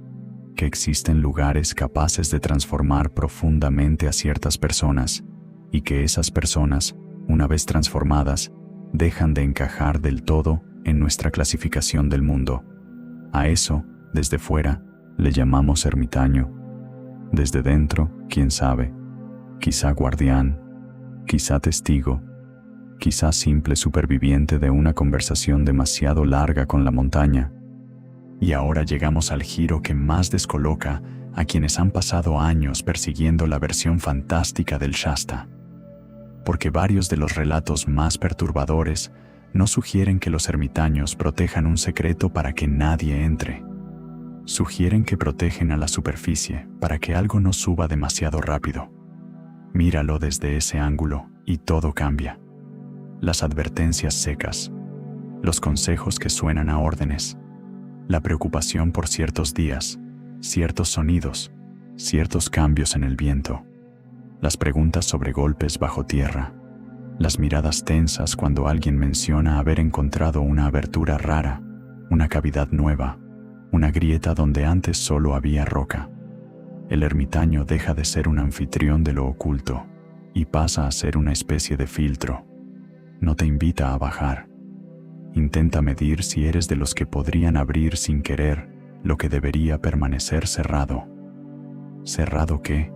que existen lugares capaces de transformar profundamente a ciertas personas y que esas personas, una vez transformadas, dejan de encajar del todo en nuestra clasificación del mundo. A eso, desde fuera, le llamamos ermitaño. Desde dentro, quién sabe, quizá guardián, quizá testigo, quizá simple superviviente de una conversación demasiado larga con la montaña. Y ahora llegamos al giro que más descoloca a quienes han pasado años persiguiendo la versión fantástica del Shasta. Porque varios de los relatos más perturbadores no sugieren que los ermitaños protejan un secreto para que nadie entre. Sugieren que protegen a la superficie para que algo no suba demasiado rápido. Míralo desde ese ángulo y todo cambia. Las advertencias secas, los consejos que suenan a órdenes, la preocupación por ciertos días, ciertos sonidos, ciertos cambios en el viento, las preguntas sobre golpes bajo tierra, las miradas tensas cuando alguien menciona haber encontrado una abertura rara, una cavidad nueva, una grieta donde antes solo había roca. El ermitaño deja de ser un anfitrión de lo oculto y pasa a ser una especie de filtro. No te invita a bajar. Intenta medir si eres de los que podrían abrir sin querer lo que debería permanecer cerrado. ¿Cerrado qué?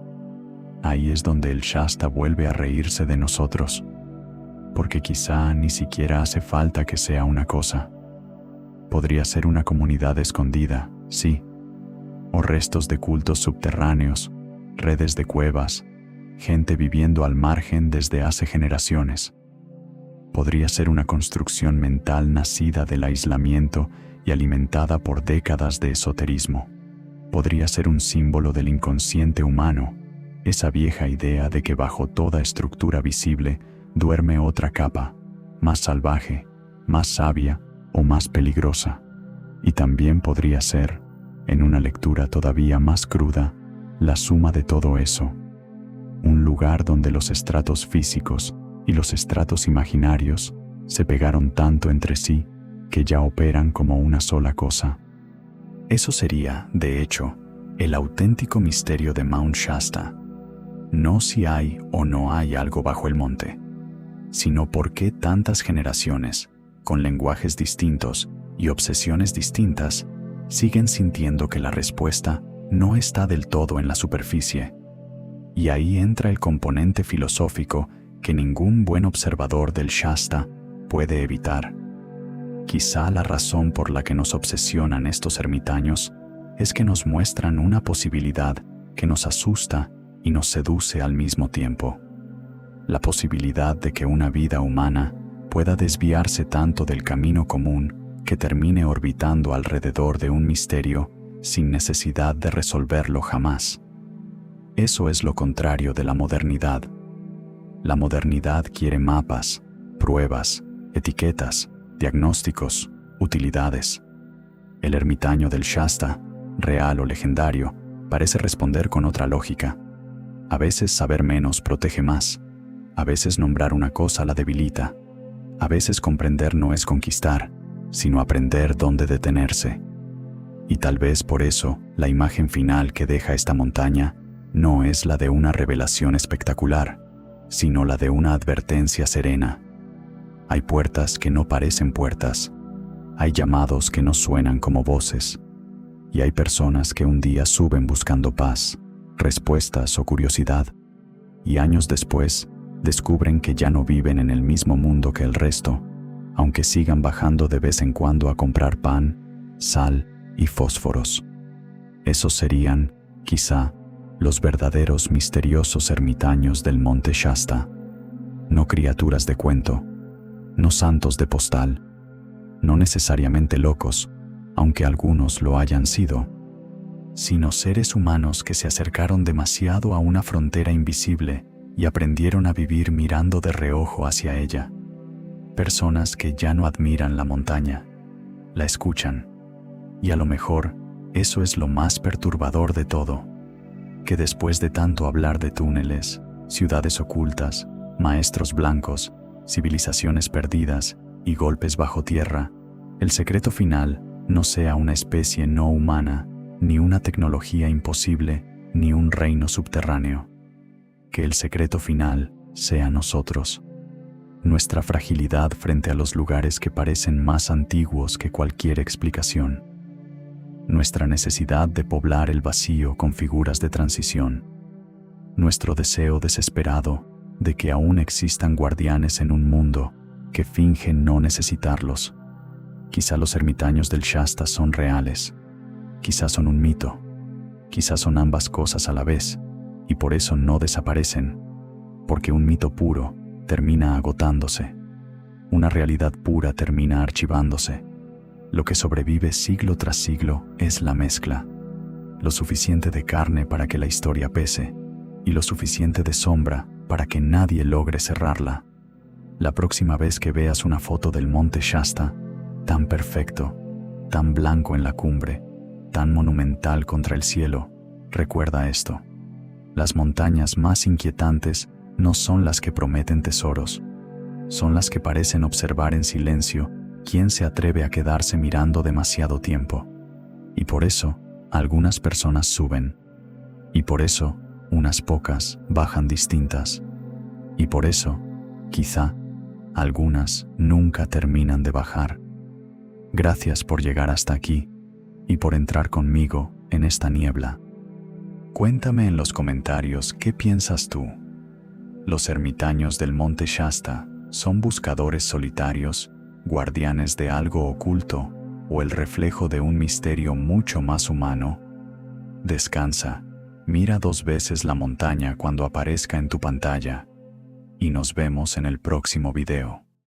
Ahí es donde el Shasta vuelve a reírse de nosotros, porque quizá ni siquiera hace falta que sea una cosa. Podría ser una comunidad escondida, sí, o restos de cultos subterráneos, redes de cuevas, gente viviendo al margen desde hace generaciones. Podría ser una construcción mental nacida del aislamiento y alimentada por décadas de esoterismo. Podría ser un símbolo del inconsciente humano, esa vieja idea de que bajo toda estructura visible duerme otra capa, más salvaje, más sabia o más peligrosa. Y también podría ser, en una lectura todavía más cruda, la suma de todo eso. Un lugar donde los estratos físicos y los estratos imaginarios se pegaron tanto entre sí que ya operan como una sola cosa. Eso sería, de hecho, el auténtico misterio de Mount Shasta. No si hay o no hay algo bajo el monte, sino por qué tantas generaciones, con lenguajes distintos y obsesiones distintas, siguen sintiendo que la respuesta no está del todo en la superficie. Y ahí entra el componente filosófico que ningún buen observador del Shasta puede evitar. Quizá la razón por la que nos obsesionan estos ermitaños es que nos muestran una posibilidad que nos asusta y nos seduce al mismo tiempo. La posibilidad de que una vida humana pueda desviarse tanto del camino común que termine orbitando alrededor de un misterio sin necesidad de resolverlo jamás. Eso es lo contrario de la modernidad. La modernidad quiere mapas, pruebas, etiquetas, diagnósticos, utilidades. El ermitaño del Shasta, real o legendario, parece responder con otra lógica. A veces saber menos protege más. A veces nombrar una cosa la debilita. A veces comprender no es conquistar, sino aprender dónde detenerse. Y tal vez por eso la imagen final que deja esta montaña no es la de una revelación espectacular, sino la de una advertencia serena. Hay puertas que no parecen puertas, hay llamados que no suenan como voces, y hay personas que un día suben buscando paz, respuestas o curiosidad, y años después descubren que ya no viven en el mismo mundo que el resto, aunque sigan bajando de vez en cuando a comprar pan, sal y fósforos. Esos serían, quizá, los verdaderos misteriosos ermitaños del monte Shasta. No criaturas de cuento, no santos de postal, no necesariamente locos, aunque algunos lo hayan sido, sino seres humanos que se acercaron demasiado a una frontera invisible y aprendieron a vivir mirando de reojo hacia ella. Personas que ya no admiran la montaña, la escuchan. Y a lo mejor, eso es lo más perturbador de todo, que después de tanto hablar de túneles, ciudades ocultas, maestros blancos, civilizaciones perdidas y golpes bajo tierra, el secreto final no sea una especie no humana, ni una tecnología imposible, ni un reino subterráneo. Que el secreto final sea nosotros. Nuestra fragilidad frente a los lugares que parecen más antiguos que cualquier explicación. Nuestra necesidad de poblar el vacío con figuras de transición. Nuestro deseo desesperado de que aún existan guardianes en un mundo que fingen no necesitarlos. Quizá los ermitaños del Shasta son reales, quizá son un mito, quizá son ambas cosas a la vez, y por eso no desaparecen, porque un mito puro termina agotándose, una realidad pura termina archivándose. Lo que sobrevive siglo tras siglo es la mezcla, lo suficiente de carne para que la historia pese, y lo suficiente de sombra para que nadie logre cerrarla. La próxima vez que veas una foto del monte Shasta, tan perfecto, tan blanco en la cumbre, tan monumental contra el cielo, recuerda esto. Las montañas más inquietantes no son las que prometen tesoros, son las que parecen observar en silencio quién se atreve a quedarse mirando demasiado tiempo. Y por eso, algunas personas suben. Y por eso, unas pocas bajan distintas. Y por eso, quizá, algunas nunca terminan de bajar. Gracias por llegar hasta aquí y por entrar conmigo en esta niebla. Cuéntame en los comentarios qué piensas tú. ¿Los ermitaños del monte Shasta son buscadores solitarios, guardianes de algo oculto o el reflejo de un misterio mucho más humano? Descansa, mira 2 veces la montaña cuando aparezca en tu pantalla y nos vemos en el próximo video.